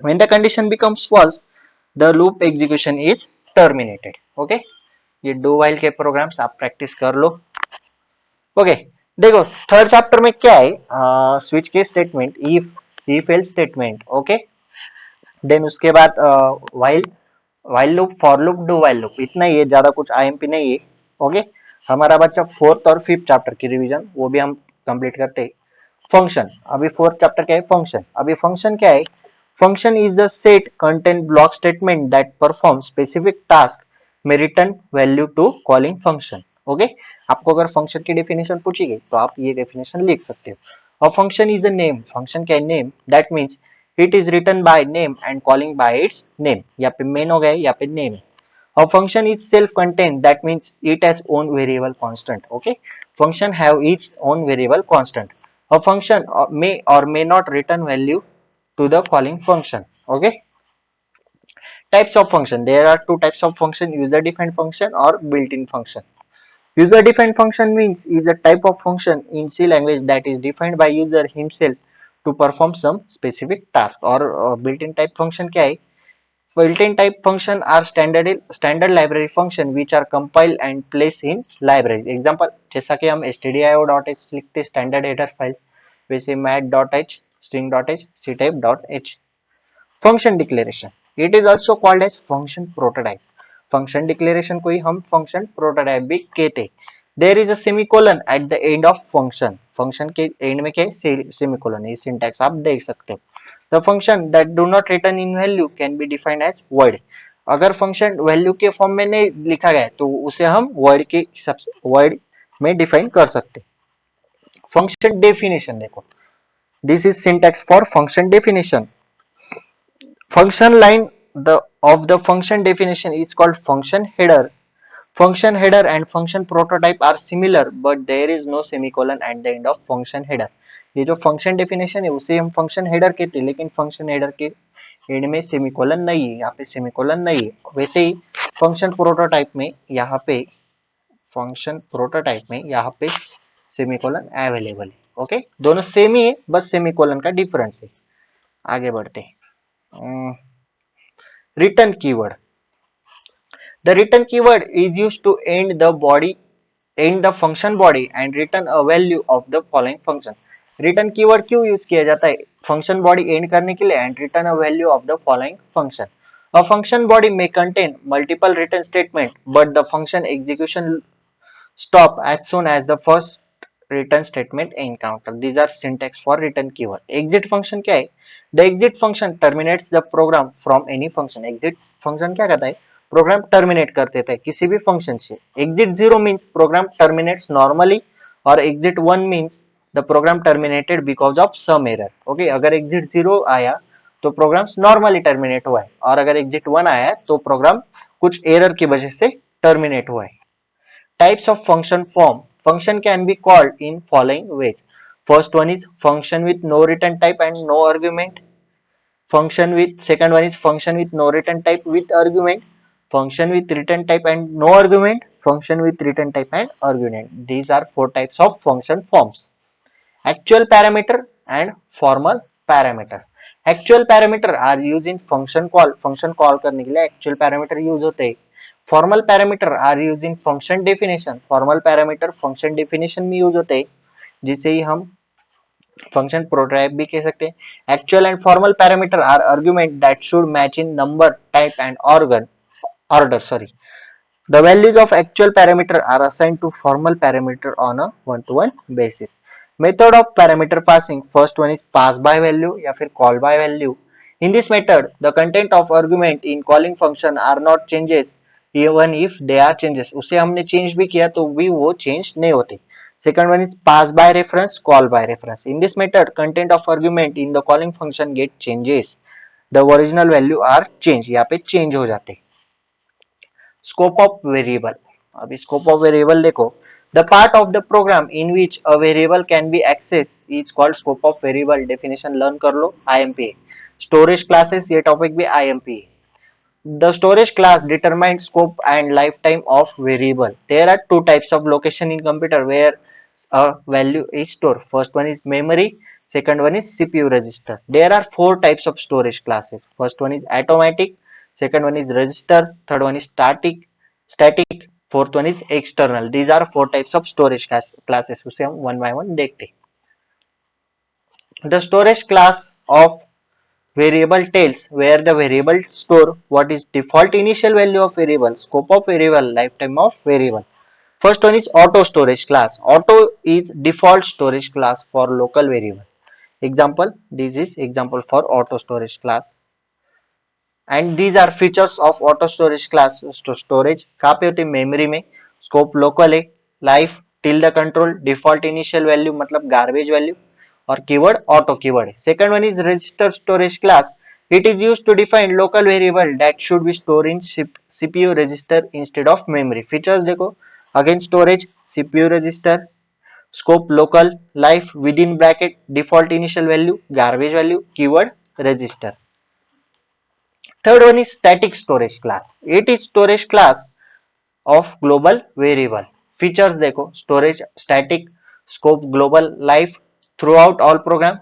[SPEAKER 1] When the condition becomes false the loop execution is terminated. Okay, ये do while के programs आप practice कर लो. ओके, देखो थर्ड चैप्टर में क्या है, switch case statement, if else statement. Okay, then उसके बाद while loop, for loop, do while loop, इतना ही है, ज्यादा कुछ आईएमपी नहीं है. ओके, हमारा बच्चा फोर्थ और फिफ्थ चैप्टर की रिवीजन वो भी हम कंप्लीट करते हैं. फंक्शन, अभी फोर्थ चैप्टर क्या है, फंक्शन. अभी फंक्शन क्या है, function is the set content block statement that perform specific task में return value to calling function. Okay, आपको अगर फंक्शन की डेफिनेशन पूछी गई तो आप ये डेफिनेशन लिख सकते हो. और function is a name, function क्या है, name, that means it is written by name and calling by its name. यहाँ पे मेन हो गया, यहाँ पे नेम है. A function is self-contained. That means it has own variable constant. Okay, function have its own variable constant. A function may or may not return value to the calling function. Okay. Types of function. There are two types of function: user-defined function or built-in function. User-defined function means is a type of function in C language that is defined by user himself to perform some specific task. और built-in type function क्या है? Built-in type function are standard library function which are compiled and placed in library. Example, जैसा कि हम stdio.h लिखते standard header files, वैसे mat.h, string.h, ctype.h. Function declaration. It is also called as function prototype. Function declaration को ही हम function prototype भी कहते हैं. There is a semicolon at the end of function. Function के end में क्या है, semicolon. ये syntax आप देख सकते हो. The function that do not return in value can be defined as void. अगर फंक्शन वैल्यू के फॉर्म में नहीं लिखा गया तो उसे हम void के void में डिफाइन कर सकते. फंक्शन डेफिनेशन देखो, this is syntax for function definition. Function line of the function definition is called function header. Function header and function prototype are similar but there is no semicolon at the end of function header. ये जो function definition है उसे हम function header कहते हैं, लेकिन function header के and में सेमिकोलन नहीं है, यहाँ पे सेमिकोलन नहीं है. वैसे ही function prototype में यहाँ पे सेमिकोलन अवेलेबल है. ओके, दोनों सेम ही है, बस सेमिकोलन का डिफरेंस है. आगे बढ़ते हैं. Return keyword. The return keyword is used to end the function body and return a value of the following function. Return keyword क्यों यूज किया जाता है? फंक्शन बॉडी एंड करने के लिए and return a value of the following function. A function body may contain multiple return statements, but the function execution stop as soon as the first return statement encounter. These are syntax for return keyword. Exit function क्या है? The exit function terminates the program from any function. Exit function क्या करता है? Program terminate कर देता है किसी भी फंक्शन से. Exit zero means program terminates normally और exit one means the program terminated because of some error. Okay, अगर एग्जिट जीरो आया तो प्रोग्राम नॉर्मली टर्मिनेट हुआ है और अगर एग्जिट वन आया तो प्रोग्राम कुछ एरर की वजह से टर्मिनेट हुआ है. Types of function form. Function can be called in following ways. First one is function with no return type and no argument. Second one is function with no return type with argument. Function with return type and no argument. Function with return type and argument. These are four types of function forms. Actual parameter and formal parameters. Actual parameter are used in function call. Function call करने के लिए actual parameter use होते हैं. Formal parameter are use in function definition. Formal parameter function definition में use होते हैं जिसे ही हम फंक्शन प्रोटोटाइप भी कह सकते हैं. Actual and formal parameter are argument that should match in number type and order. The values of actual parameter are assigned to formal parameter on a one-to-one basis. Method of parameter passing. First one is pass by value या फिर call by value. In this method, the content of argument in calling function are not changes even if they are changes. उसे हमने change भी किया तो भी वो change नहीं होते. Second one is pass by reference, call by reference. In this method, content of argument in the calling function get changes. The original value are change. यहाँ पे change हो जाते. Scope of variable. अभी scope of variable देखो. The part of the program in which a variable can be accessed is called scope of variable. Definition learn कर लो. IMP. Storage classes ये topic भी IMP. The storage class determines scope and lifetime of variable. There are two types of location in computer where a value is stored. First one is memory. Second one is CPU register. There are four types of storage classes. First one is automatic. Second one is register. Third one is static. Fourth one is external. These are four types of storage classes. उसे हम one by one देखते. The storage class of variable tells where the variable store, what is default initial value of variable, scope of variable, lifetime of variable. First one is auto storage class. Auto is default storage class for local variable. Example, this is example for auto storage class. And these are features of auto storage class. तो storage कहाँ पे होती है? Memory में. Scope local है. Life till the control. Default initial value मतलब garbage value और keyword auto keyword है. Second one is register storage class. It is used to define local variable that should be stored in CPU register instead of memory. Features देखो. Again storage, CPU register, scope local, life within bracket, default initial value, garbage value, keyword register. Third one is static storage class. It is storage class of global variable. Features देखो. Storage static, scope global, life throughout all program,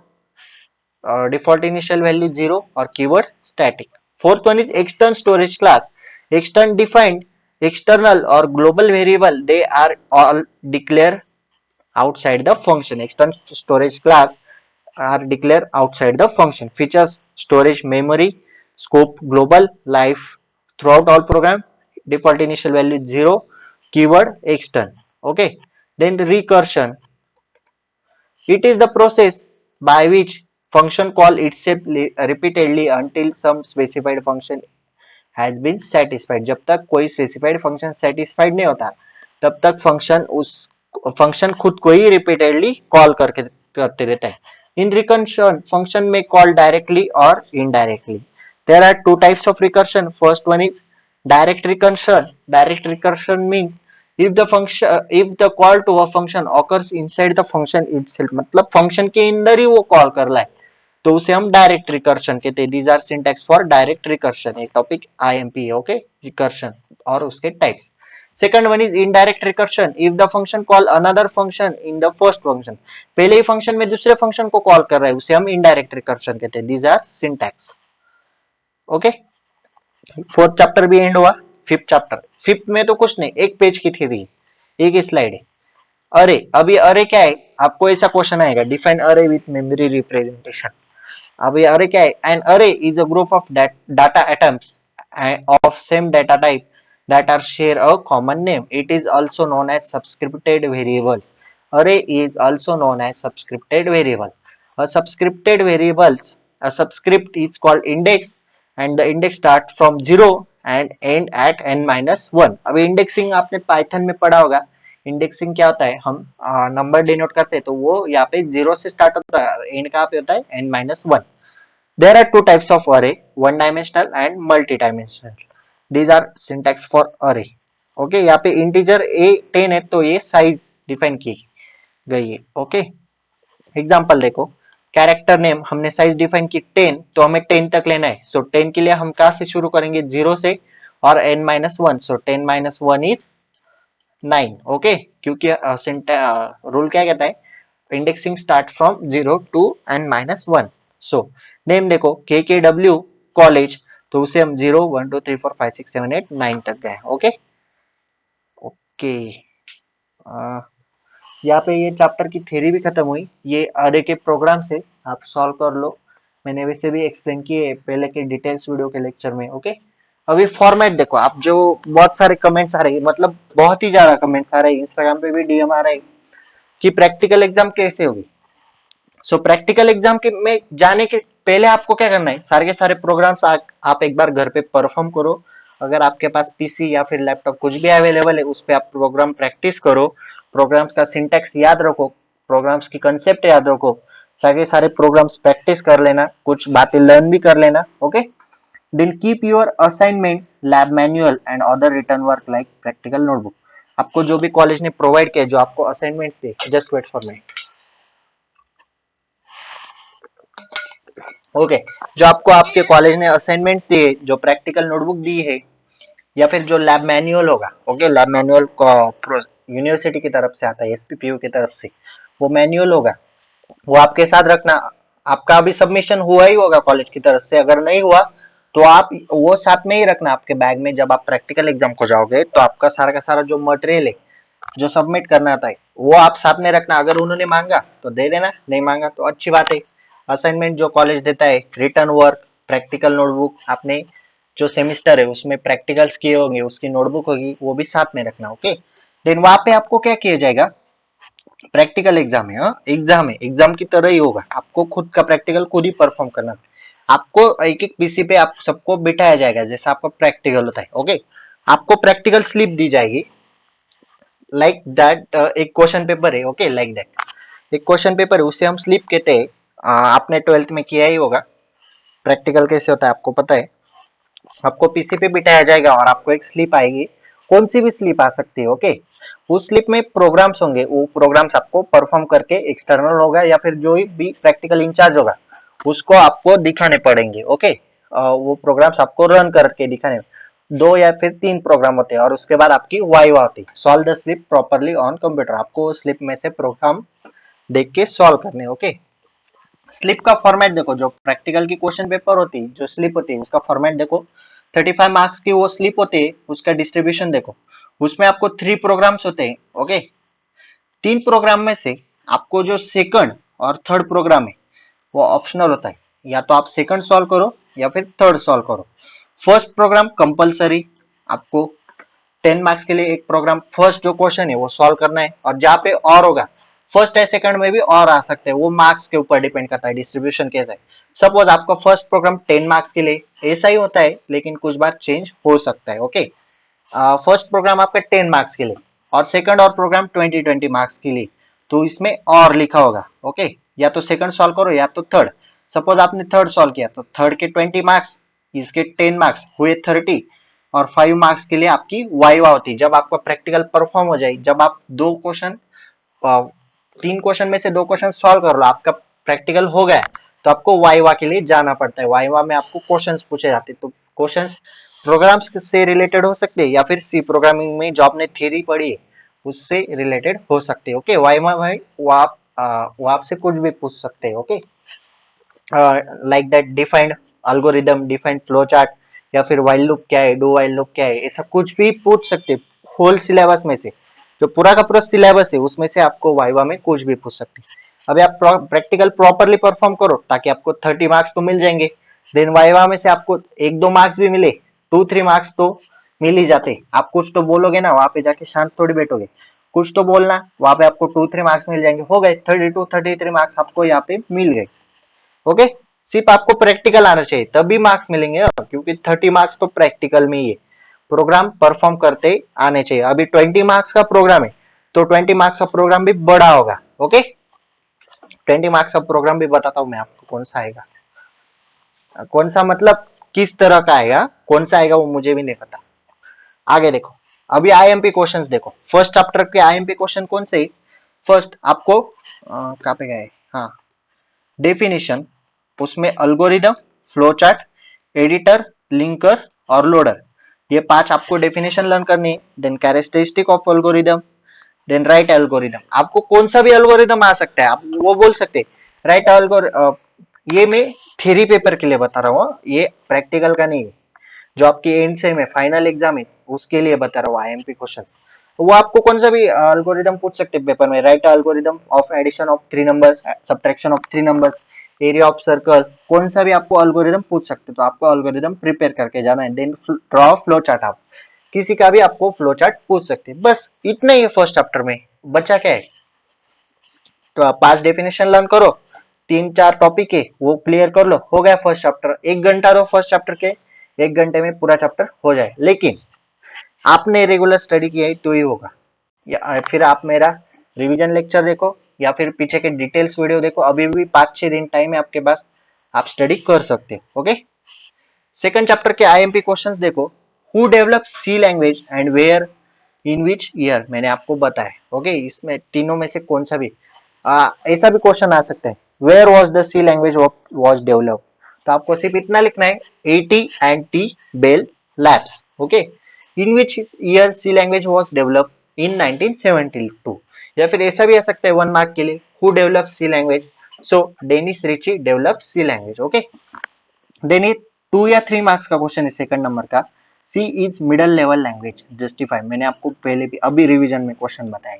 [SPEAKER 1] default initial value 0 or keyword static. Fourth one is external storage class. External defined external or global variable, they are all declared outside the function. External storage class are declared outside the function. Features storage memory, scope global, life throughout all program, default initial value 0, keyword external. Okay. Then the recursion. It is the process by which function call itself repeatedly until some specified function has been satisfied. जब तक कोई specified function satisfied नहीं होता तब तक function खुद को ही repeatedly call करते रहता है. In recursion, function may call directly or indirectly. There are two types of recursion. First one is direct recursion. Direct recursion means if the call to a function occurs inside the function itself, मतलब function के अंदर ही वो call कर रहा है तो उसे हम डायरेक्ट रिकर्शन कहते हैं. These are syntax for direct recursion. एक टॉपिक आईएमपी है. ओके, रिकर्शन और उसके types. Second one is indirect recursion. If the function call another function in the first function, पहले ही फंक्शन में दूसरे फंक्शन को कॉल कर रहा है उसे हम इनडायरेक्ट रिकर्शन कहते हैं. These are syntax. Okay, fourth chapter भी एंड हुआ। फिफ्थ चैप्टर, फिफ्थ में तो कुछ नहीं, एक पेज की थ्योरी है, एक ही स्लाइड है। अरे अभी अरे क्या है, आपको ऐसा क्वेश्चन आएगा, define array with memory representation. अभी अरे क्या है, एन अरे is a group of data atoms of same data type that are share a common name. It is also known as subscripted variables. Array is also known as subscripted variable. A subscripted variables, a subscript is called index, and the index start from 0 and end at n minus 1. अभी indexing आपने Python में पढ़ा होगा। Indexing क्या होता है, हम number denote करते हैं तो वो यहाँ पे 0 से स्टार्ट होता है, एंड कहाँ पे होता है, n minus 1. There are two types of array, one dimensional and multi-dimensional. These are syntax for array. Okay, यहाँ पे इंटीजर a 10 है तो ये साइज डिफाइन की गई है। ओके, एग्जांपल देखो, कैरेक्टर नेम हमने साइज डिफाइन की 10, तो हमें 10 तक लेना है। सो 10 के लिए हम कहाँ से शुरू करेंगे, 0 से, और n minus 1, so 10 minus 1 is 9। Okay, क्योंकि रूल क्या कहता है, indexing start from 0 to n minus 1। So name देखो के डब्ल्यू कॉलेज, तो उसे हम 0 1 2 3 4 5 6 7 8 9 तक गए। ओके ओके, यहाँ पे ये चैप्टर की थ्योरी भी खत्म हुई। ये अरे के प्रोग्राम से आप सॉल्व कर लो, मैंने वैसे भी एक्सप्लेन किए पहले के डिटेल्स वीडियो के लेक्चर में। ओके, अभी फॉर्मेट देखो आप, जो बहुत सारे कमेंट्स आ रहे हैं, मतलब बहुत ही ज्यादा कमेंट्स आ रहे हैं, इंस्टाग्राम पे भी डीएम आ रहे हैं कि प्रैक्टिकल एग्जाम कैसे होगी। सो प्रैक्टिकल एग्जाम के में जाने के पहले आपको क्या करना है, सारे के सारे प्रोग्राम्स आप एक बार घर पे परफॉर्म करो। अगर आपके पास पीसी या फिर लैपटॉप कुछ भी अवेलेबल है, उस पे आप प्रोग्राम प्रैक्टिस करो, प्रोग्राम्स का सिंटैक्स याद रखो, प्रोग्राम्स की कंसेप्ट याद रखो, सारे सारे प्रोग्राम्स प्रैक्टिस कर लेना, कुछ बातें लर्न भी कर लेना। Okay, then keep your assignments, lab manual and other written work like practical notebook. आपको जो भी कॉलेज ने प्रोवाइड किया, जो आपको असाइनमेंट्स दे, just wait for me. Okay, जो आपको आपके कॉलेज ने असाइनमेंट्स दिए, जो प्रैक्टिकल नोटबुक दी है, या फिर जो लैब मैनुअल होगा, ओके, लैब मैनुअल को यूनिवर्सिटी की तरफ से आता है, एसपीपीयू की तरफ से, वो मैनुअल होगा, वो आपके साथ रखना। आपका अभी सबमिशन हुआ ही होगा कॉलेज की तरफ से, अगर नहीं हुआ तो आप वो साथ में ही रखना आपके बैग में। जब आप प्रैक्टिकल एग्जाम को जाओगे तो आपका सारा का सारा जो मटेरियल है, जो सबमिट करना था, वो आप साथ में रखना। अगर उन्होंने मांगा तो दे देना, नहीं मांगा तो अच्छी बात है। असाइनमेंट जो कॉलेज देता है, रिटर्न वर्क, प्रैक्टिकल नोटबुक, आपने जो सेमिस्टर है उसमें प्रैक्टिकल्स किए होंगे, उसकी नोटबुक होगी, वो भी साथ में रखना। ओके, देन वहां पे आपको क्या किया जाएगा, प्रैक्टिकल एग्जाम है, एग्जाम है, एग्जाम की तरह ही होगा, आपको खुद का प्रैक्टिकल खुद ही परफॉर्म करना है। आपको एक एक पीसी पे आप सबको बिठाया जाएगा, जैसा आपका प्रैक्टिकल होता है। ओके, आपको प्रैक्टिकल स्लिप दी जाएगी, लाइक दैट, एक क्वेश्चन पेपर है। ओके, लाइक दैट एक क्वेश्चन पेपर है, उसे हम स्लिप कहते हैं। आपने 12th में किया ही होगा, प्रैक्टिकल कैसे होता है आपको पता है। आपको पीसी पे बिठाया जाएगा और आपको एक स्लिप आएगी, कौन सी भी स्लिप आ सकती है। ओके, उस स्लिप में प्रोग्राम्स होंगे, वो प्रोग्राम्स आपको परफॉर्म करके, एक्सटर्नल होगा या फिर जो भी प्रैक्टिकल इंचार्ज होगा, उसको आपको दिखाने पड़ेंगे। ओके, वो प्रोग्राम्स आपको रन करके दिखाने, 2 या फिर 3 प्रोग्राम होते हैं, और उसके बाद आपकी वाइवा होती है, solve the slip properly on computer. आपको स्लिप में से प्रोग्राम देख के सॉल्व करने। ओके, स्लिप का फॉर्मेट देखो, जो प्रैक्टिकल की क्वेश्चन पेपर होती है, जो स्लिप होती है, उसका फॉर्मेट देखो, 35 मार्क्स की वो स्लिप होती है, उसका डिस्ट्रीब्यूशन देखो, उसमें आपको 3 प्रोग्राम्स होते हैं। ओके, 3 प्रोग्राम में से आपको जो सेकंड और थर्ड प्रोग्राम है वो ऑप्शनल होता है, या तो आप सेकंड सॉल्व करो या फिर थर्ड सॉल्व करो। फर्स्ट प्रोग्राम कंपलसरी, आपको 10 मार्क्स के लिए एक प्रोग्राम, फर्स्ट जो क्वेश्चन है वो सॉल्व करना है, और जहाँ पे और होगा, फर्स्ट या सेकंड में भी और आ सकते हैं, वो मार्क्स के ऊपर डिपेंड करता है डिस्ट्रीब्यूशन कैसा है। सपोज आपका फर्स्ट प्रोग्राम 10 मार्क्स के लिए, ऐसा ही होता है लेकिन कुछ बार चेंज हो सकता है। ओके, फर्स्ट प्रोग्राम आपका 10 मार्क्स के लिए, और सेकंड और प्रोग्राम 20 मार्क्स के लिए, तो इसमें और लिखा होगा। ओके, या तो सेकंड सॉल्व करो या तो थर्ड। सपोज आपने थर्ड सॉल्व किया तो थर्ड के 20 मार्क्स, इसके 10 मार्क्स हुए 30, और 5 मार्क्स के लिए आपकी वाइवा होती है। जब आपका प्रैक्टिकल परफॉर्म हो जाए, जब आप 2 क्वेश्चन, 3 क्वेश्चन में से 2 क्वेश्चन सॉल्व कर लो, आपका प्रैक्टिकल हो गया, तो आपको वाइवा के लिए जाना पड़ता है। वाइवा में आपको क्वेश्चंस पूछे जाते हैं, तो क्वेश्चंस प्रोग्राम्स से रिलेटेड हो सकते हैं, या फिर सी प्रोग्रामिंग में जो आपने थ्योरी पढ़ी है उससे रिलेटेड हो सकते हैं। ओके, वाइवा में वो आपसे कुछ भी पूछ सकते हैं। Okay, like that defined algorithm, define flow chart, या फिर व्हाइल लूप क्या है, डू व्हाइल लूप क्या है, ऐसा कुछ भी पूछ सकते। होल सिलेबस में से जो पूरा का पूरा सिलेबस है उसमें से आपको वाइवा में कुछ भी पूछ सकते। अभी आप प्रैक्टिकल प्रॉपरली परफॉर्म करो ताकि आपको 30 मार्क्स तो मिल जाएंगे। देन वाइवा में से आपको 1-2 मार्क्स भी मिले, 2-3 मार्क्स तो मिल ही जाते। आप कुछ तो बोलोगे ना, वहां पे जाके शांत थोड़ी बैठोगे, कुछ तो बोलना, वहां पे आपको 2-3 मार्क्स मिल जाएंगे, हो गए 32-33 मार्क्स आपको यहाँ पे मिल गए। ओके, सिर्फ आपको प्रैक्टिकल आना चाहिए तभी मार्क्स मिलेंगे, क्योंकि 30 मार्क्स तो प्रैक्टिकल में ही है। प्रोग्राम परफॉर्म करते आने चाहिए। अभी 20 मार्क्स का प्रोग्राम है तो 20 मार्क्स का प्रोग्राम भी बड़ा होगा। ओके, 20 मार्क्स का प्रोग्राम भी बताता हूँ मैं आपको कौन सा आएगा, कौन सा मतलब किस तरह का आएगा, कौन सा आएगा वो मुझे भी नहीं पता। आगे देखो, अभी आईएमपी क्वेश्चंस देखो। फर्स्ट चैप्टर के आईएमपी क्वेश्चन कौन से? फर्स्ट आपको कहाँ पे गए, हाँ, डेफिनेशन, उसमें algorithm, flow chart, editor, linker और लोडर, ये 5 आपको डेफिनेशन लर्न करनी है। Then characteristic of algorithm, then write algorithm, आपको कौन सा भी एल्गोरिदम आ सकता है, आप वो बोल सकते हैं राइट एल्गोरिदम। ये मैं थ्योरी पेपर के लिए बता रहा हूँ, ये प्रैक्टिकल का नहीं है। जो आपकी एंड सेम है, फाइनल एग्जाम है, उसके लिए बता रहा हूँ आईएमपी क्वेश्चन। वो आपको कौन सा भी एल्गोरिदम पूछ सकते हैं पेपर में, write algorithm of addition of 3 numbers, subtraction of 3 numbers, area of circle, कौन सा भी आपको एल्गोरिदम पूछ सकते हैं। तो आपको एल्गोरिदम प्रिपेयर करके जाना है। देन ड्रॉ फ्लो चार्ट, आप किसी का भी आपको फ्लो चार्ट पूछ सकते हैं। बस इतना ही है फर्स्ट चैप्टर में, बचा क्या है? तो आप 5 डेफिनेशन लर्न करो, 3-4 टॉपिक है वो क्लियर कर लो, हो गया फर्स्ट चैप्टर। 1 घंटा दो फर्स्ट चैप्टर के, 1 घंटे में पूरा चैप्टर हो जाए। लेकिन आपने रेगुलर स्टडी किया है तो ही होगा, या फिर आप मेरा रिवीजन लेक्चर देखो या फिर पीछे के डिटेल्स वीडियो देखो, अभी भी 5-6 दिन टाइम है आपके पास, आप स्टडी कर सकते हो। ओके, सेकंड चैप्टर के आईएमपी क्वेश्चंस देखो। Who develop C language and where, in which year, मैंने आपको बताया। ओके, इसमें तीनों में से कौन सा भी ऐसा भी क्वेश्चन आ सकता है, where was the C language was develop. तो आपको सिर्फ इतना लिखना है, AT and T Bell labs. Okay, in which year C language was develop, in 1972। या फिर ऐसा भी आ सकता है 1 मार्क के लिए, who develop C language, so Dennis Ritchie develop C language. Okay, then ये 2 या 3 मार्क्स का क्वेश्चन है सेकंड नंबर का, C is middle level language, justify, मैंने आपको पहले भी अभी रिवीजन में क्वेश्चन बताया।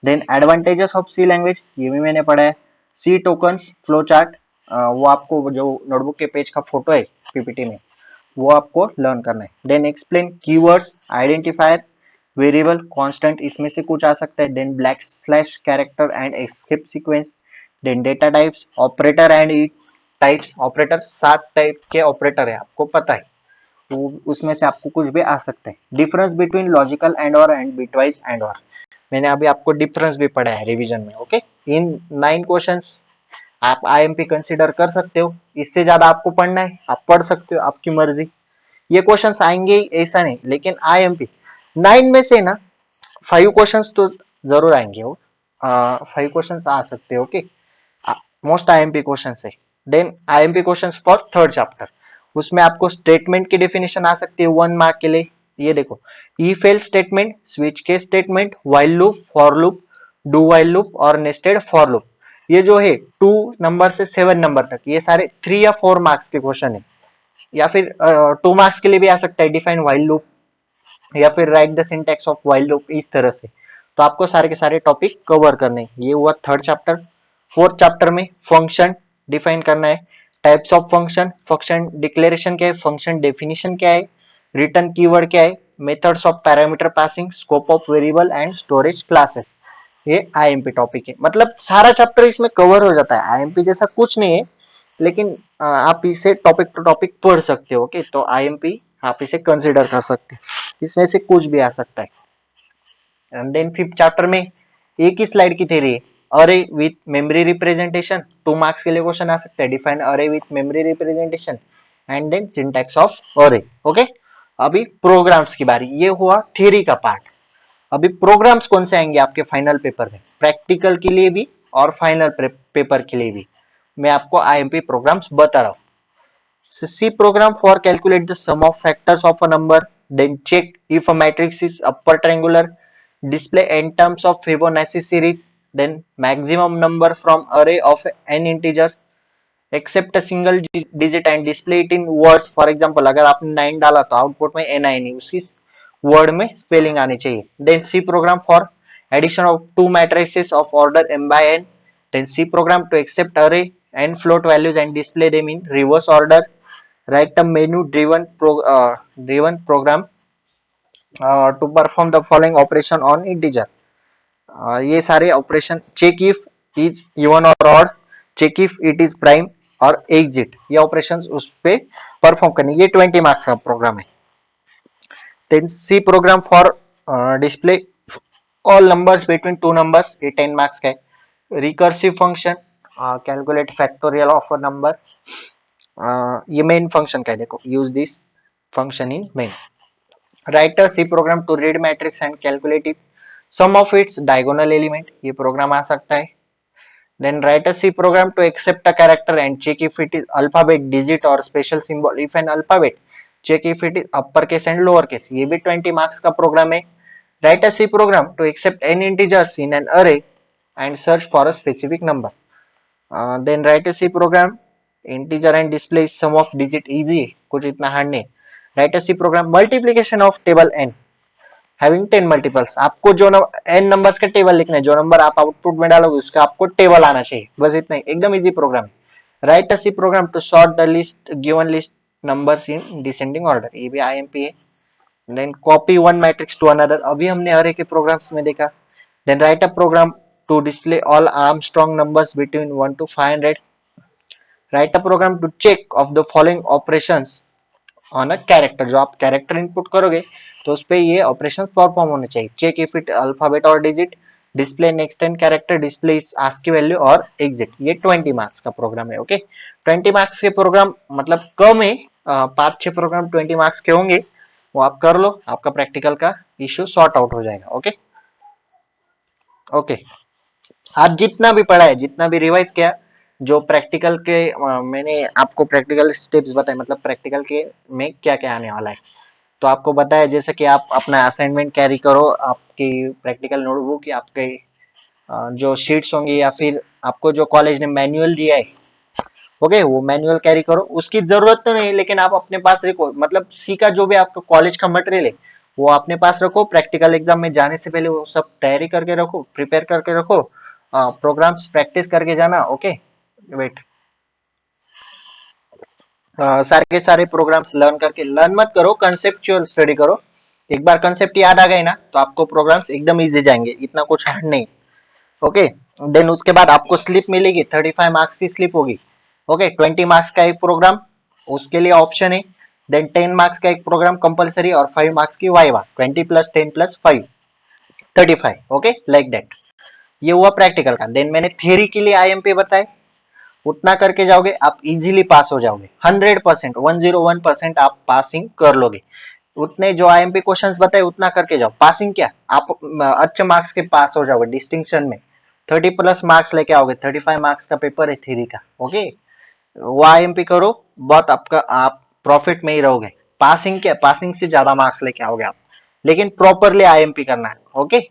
[SPEAKER 1] Then advantages of C language, ये भी मैंने पढ़ा है। सी टोकन्स, फ्लो चार्ट, वो आपको जो नोटबुक के पेज का फोटो है पीपीटी में, वो आपको लर्न करना है। Then explain keywords, identifier, variable, constant, इसमें से कुछ आ सकता है। Then black slash character and escape sequence, then data types, operator and it types, operator 7 type के ऑपरेटर है आपको पता है, तो उसमें से आपको कुछ भी आ सकता है। Difference between logical and or and bitwise and और, मैंने अभी आपको डिफरेंस भी पढ़ा है रिवीजन में। ओके, इन 9 क्वेश्चंस आप आईएमपी कंसीडर कर सकते हो। इससे ज्यादा आपको पढ़ना है आप पढ़ सकते हो, आपकी मर्जी। ये क्वेश्चंस आएंगे ही ऐसा नहीं, लेकिन आईएमपी 9 में से ना 5 क्वेश्चंस तो जरूर आएंगे। वो 5 क्वेश्चंस आ सकते हो। ओके, मोस्ट आईएमपी क्वेश्चन है। Then IMP questions for third chapter, उसमें आपको स्टेटमेंट की डेफिनेशन आ सकती है 1 मार्क के लिए। ये देखो, if else statement, switch case statement, while loop, for loop, do while loop और नेस्टेड फॉर लूप, ये जो है 2 नंबर से 7 नंबर तक, ये सारे 3 या 4 मार्क्स के क्वेश्चन है। या फिर 2 मार्क्स के लिए भी आ सकता है, डिफाइन व्हाइल लूप या फिर right the syntax of while loop, इस तरह से। तो आपको सारे के सारे टॉपिक कवर करने हैं। ये हुआ थर्ड चैप्टर। फोर्थ चैप्टर में फंक्शन डिफाइन करना है, types of function, function declaration क्या है, फंक्शन डेफिनेशन क्या है, रिटर्न कीवर्ड क्या है, methods of parameter passing, scope of variable and storage classes, ये आईएमपी टॉपिक है। मतलब सारा चैप्टर इसमें कवर हो जाता है, आईएमपी जैसा कुछ नहीं है, लेकिन आप इसे टॉपिक टू टॉपिक पढ़ सकते हो। ओके, तो आईएमपी आप इसे कंसिडर कर सकते हैं, इसमें से कुछ भी आ सकता है। एंड देन फिफ्थ चैप्टर में एक ही स्लाइड की थ्योरी है, अरे विथ मेमोरी रिप्रेजेंटेशन, 2 मार्क्स के लिए क्वेश्चन आ सकता है, define array with memory representation and then syntax of array. Okay, अभी प्रोग्राम्स की बारी, ये हुआ थ्योरी का पार्ट। अभी प्रोग्राम्स कौन से आएंगे आपके फाइनल पेपर में, प्रैक्टिकल के लिए भी और फाइनल पेपर के लिए भी, मैं आपको आईएमपी प्रोग्राम्स बता रहा हूँ। C program for calculate the sum of factors of a number, then check if a matrix is upper triangular, display n terms of Fibonacci series, then maximum number from array of n integers, accept a single digit and display it in words. For example अगर आपने 9 डाला तो output में NI नहीं, उसकी word में spelling आनी चाहिए। Then C program for addition of two matrices of order m by n। Then C program to accept array and float values and display them in reverse order। Write a menu driven program to perform the following operation on integer। ये सारे operation, check if is even or odd, check if it is prime or exit, ये operations उस पे perform करनी। ये 20 marks का program है। Then C program for display all numbers between two numbers, ये 10 मार्क्स का है। Recursive function calculate factorial of a number, ये मेन फंक्शन का है, देखो use this function in main. Write a C program to read matrix and calculate it sum of its diagonal element, ये program आ सकता है। Then write a C program to accept a character and check if it is alphabet, digit or special symbol. If an alphabet, check if it is uppercase and lowercase. ये भी 20 marks का program है। Write a C program to accept n integers in an array and search for a specific number. Then write a C program, integer and display sum of digit, easy, कुछ इतना hard नहीं। Write a C program multiplication of table n having 10 multiples. आपको जो n numbers का table लिखना है, जो number आप आउटपुट में डालोगे उसका आपको टेबल आना चाहिए, बस इतना ही, एकदम इजी प्रोग्राम है। Write a C program to sort the list given list numbers in descending order, ये भी IMP है। Then copy one matrix to another, अभी हमने अरे के प्रोग्राम्स में देखा। Then write a program to display all Armstrong numbers between 1 to 500। Write a program to check of the following operations on a character, जो आप character input करोगे तो उस पे ये ऑपरेशन परफॉर्म होने चाहिए। चेक इफ इट अल्फाबेट और digit, display next 10 character, display इस आस्की वैल्यू और एग्जिट, ये 20 मार्क्स का प्रोग्राम है। ओके, 20 मार्क्स के प्रोग्राम मतलब कम है, 5-6 प्रोग्राम 20 मार्क्स के होंगे, वो आप कर लो, आपका प्रैक्टिकल का इश्यू सॉर्ट आउट हो जाएगा। ओके ओके, आज जितना भी पढ़ा है, जितना भी रिवाइज किया, जो प्रैक्टिकल के मैंने आपको प्रैक्टिकल स्टेप्स बताए, मतलब प्रैक्टिकल के में क्या क्या आने वाला है, तो आपको बताया जैसे कि आप अपना असाइनमेंट कैरी करो, आपकी प्रैक्टिकल नोटबुक या आपके जो शीट्स होंगी, या फिर आपको जो कॉलेज ने मैनुअल दिया है, ओके, वो मैनुअल कैरी करो। उसकी जरूरत तो नहीं, लेकिन आप अपने पास रखो, मतलब सी का जो भी आपका कॉलेज का मटेरियल है वो अपने पास रखो। प्रैक्टिकल एग्जाम में जाने से पहले वो सब तैयारी करके रखो, प्रिपेयर करके रखो, प्रोग्राम्स प्रैक्टिस करके जाना। ओके, वेट, सारे के सारे प्रोग्राम्स लर्न करके, लर्न मत करो, कंसेप्चुअल स्टडी करो। एक बार कंसेप्ट याद आ गए ना तो आपको प्रोग्राम्स एकदम इजी जाएंगे, इतना कुछ हार्ड नहीं। ओके, देन उसके बाद आपको स्लिप मिलेगी, 35 मार्क्स की स्लिप होगी। ओके, 20 मार्क्स का एक प्रोग्राम, उसके लिए ऑप्शन है। देन 10 मार्क्स का एक प्रोग्राम कंपलसरी और 5 मार्क्स की वाइवा, 20 + 10 + 5 35। ओके, लाइक दैट, ये हुआ प्रैक्टिकल का। देन मैंने थ्योरी के लिए IMP बताए, उतना करके जाओगे आप इजीली पास हो जाओगे, 100%, 101% आप पासिंग कर लोगे। उतने जो IMP क्वेश्चंस बताए उतना करके जाओ, पासिंग क्या, आप अच्छे मार्क्स के पास हो जाओगे डिस्टिंक्शन में, 30+ मार्क्स लेके आओगे। 35 मार्क्स का पेपर है थ्योरी का। ओके, वो IMP करो, बहुत आपका आप प्रॉफिट में ही रहोगे। पासिंग क्या, पासिंग से ज्यादा मार्क्स लेके आओगे आप, लेकिन प्रॉपरली IMP करना है। ओके,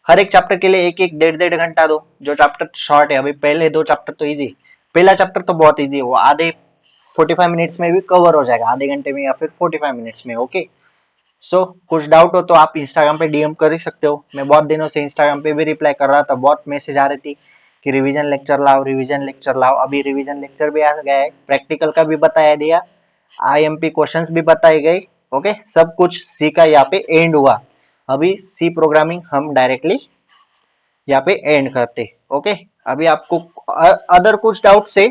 [SPEAKER 1] हर एक चैप्टर के लिए एक एक 1.5-1.5 घंटा दो। जो चैप्टर शॉर्ट है, अभी पहले 2 चैप्टर तो इजी, पहला चैप्टर तो बहुत इजी है, वो आधे 45 मिनट्स में भी कवर हो जाएगा, आधे घंटे में या फिर 45 मिनट्स में। ओके, सो कुछ डाउट हो तो आप इंस्टाग्राम पे DM कर ही सकते हो। मैं बहुत दिनों से इंस्टाग्राम पे भी रिप्लाई कर रहा था, बहुत मैसेज आ रही थी कि रिवीजन लेक्चर लाओ, रिवीजन लेक्चर लाओ। अभी रिवीजन लेक्चर भी आ गया है, प्रैक्टिकल का भी बताया दिया, IMP क्वेश्चंस भी बताए गए। ओके, सब कुछ सी का यहाँ पे एंड हुआ। अभी सी प्रोग्रामिंग हम डायरेक्टली यहाँ पे एंड करते। ओके, अभी आपको अदर कुछ डाउट से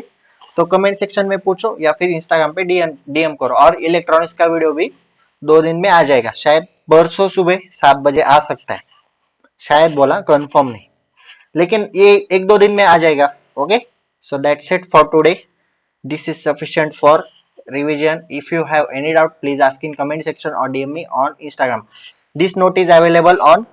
[SPEAKER 1] तो कमेंट सेक्शन में पूछो या फिर इंस्टाग्राम पे DM करो। और इलेक्ट्रॉनिक्स का वीडियो भी 2 दिन में आ जाएगा, शायद परसों सुबह 7 बजे आ सकता है, शायद बोला, कंफर्म नहीं, लेकिन ये 1-2 दिन में आ जाएगा। Okay, so that's it for today. This is sufficient for revision. If you have any doubt, please ask in comment section or DM me on Instagram. This note is available on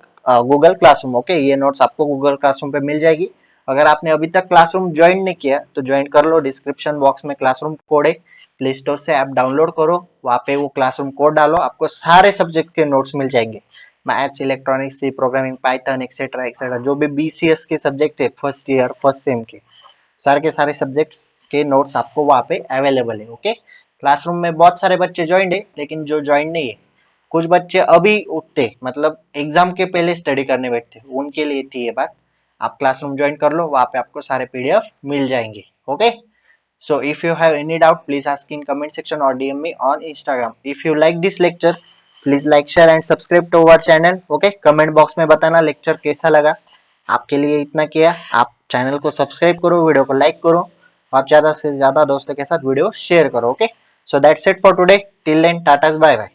[SPEAKER 1] Google Classroom. Okay, ये notes आपको Google Classroom पे मिल जाएगी। अगर आपने अभी तक classroom join नहीं किया तो ज्वाइन कर लो, डिस्क्रिप्शन बॉक्स में क्लासरूम कोड है, प्ले स्टोर से ऐप डाउनलोड करो, वहाँ पे वो क्लासरूम कोड डालो, आपको सारे सब्जेक्ट के नोट्स मिल जाएंगे, maths, electronics, C programming, Python, etcetera etcetera, जो भी BCS के सब्जेक्ट है फर्स्ट ईयर फर्स्ट सेम के, सारे के सारे सब्जेक्ट्स के नोट्स आपको वहाँ पे अवेलेबल है। ओके, क्लासरूम में बहुत सारे बच्चे ज्वाइन है, लेकिन जो ज्वाइन नहीं है, कुछ बच्चे अभी उठते मतलब एग्जाम के पहले स्टडी करने बैठते, उनके लिए थी ये बात। आप क्लासरूम ज्वाइन कर लो, वहाँ पे आपको सारे पीडीएफ मिल जाएंगे। Okay, so if you have any doubt, please ask in comment section or DM me on Instagram. If you like this lecture, please like, share and subscribe to our channel. Okay, comment box में बताना lecture कैसा लगा। आपके लिए इतना किया, आप channel को सब्सक्राइब करो, वीडियो को लाइक करो और ज्यादा से ज्यादा दोस्तों के साथ वीडियो शेयर करो। Okay, so that's it for today. Till then, tata, bye bye.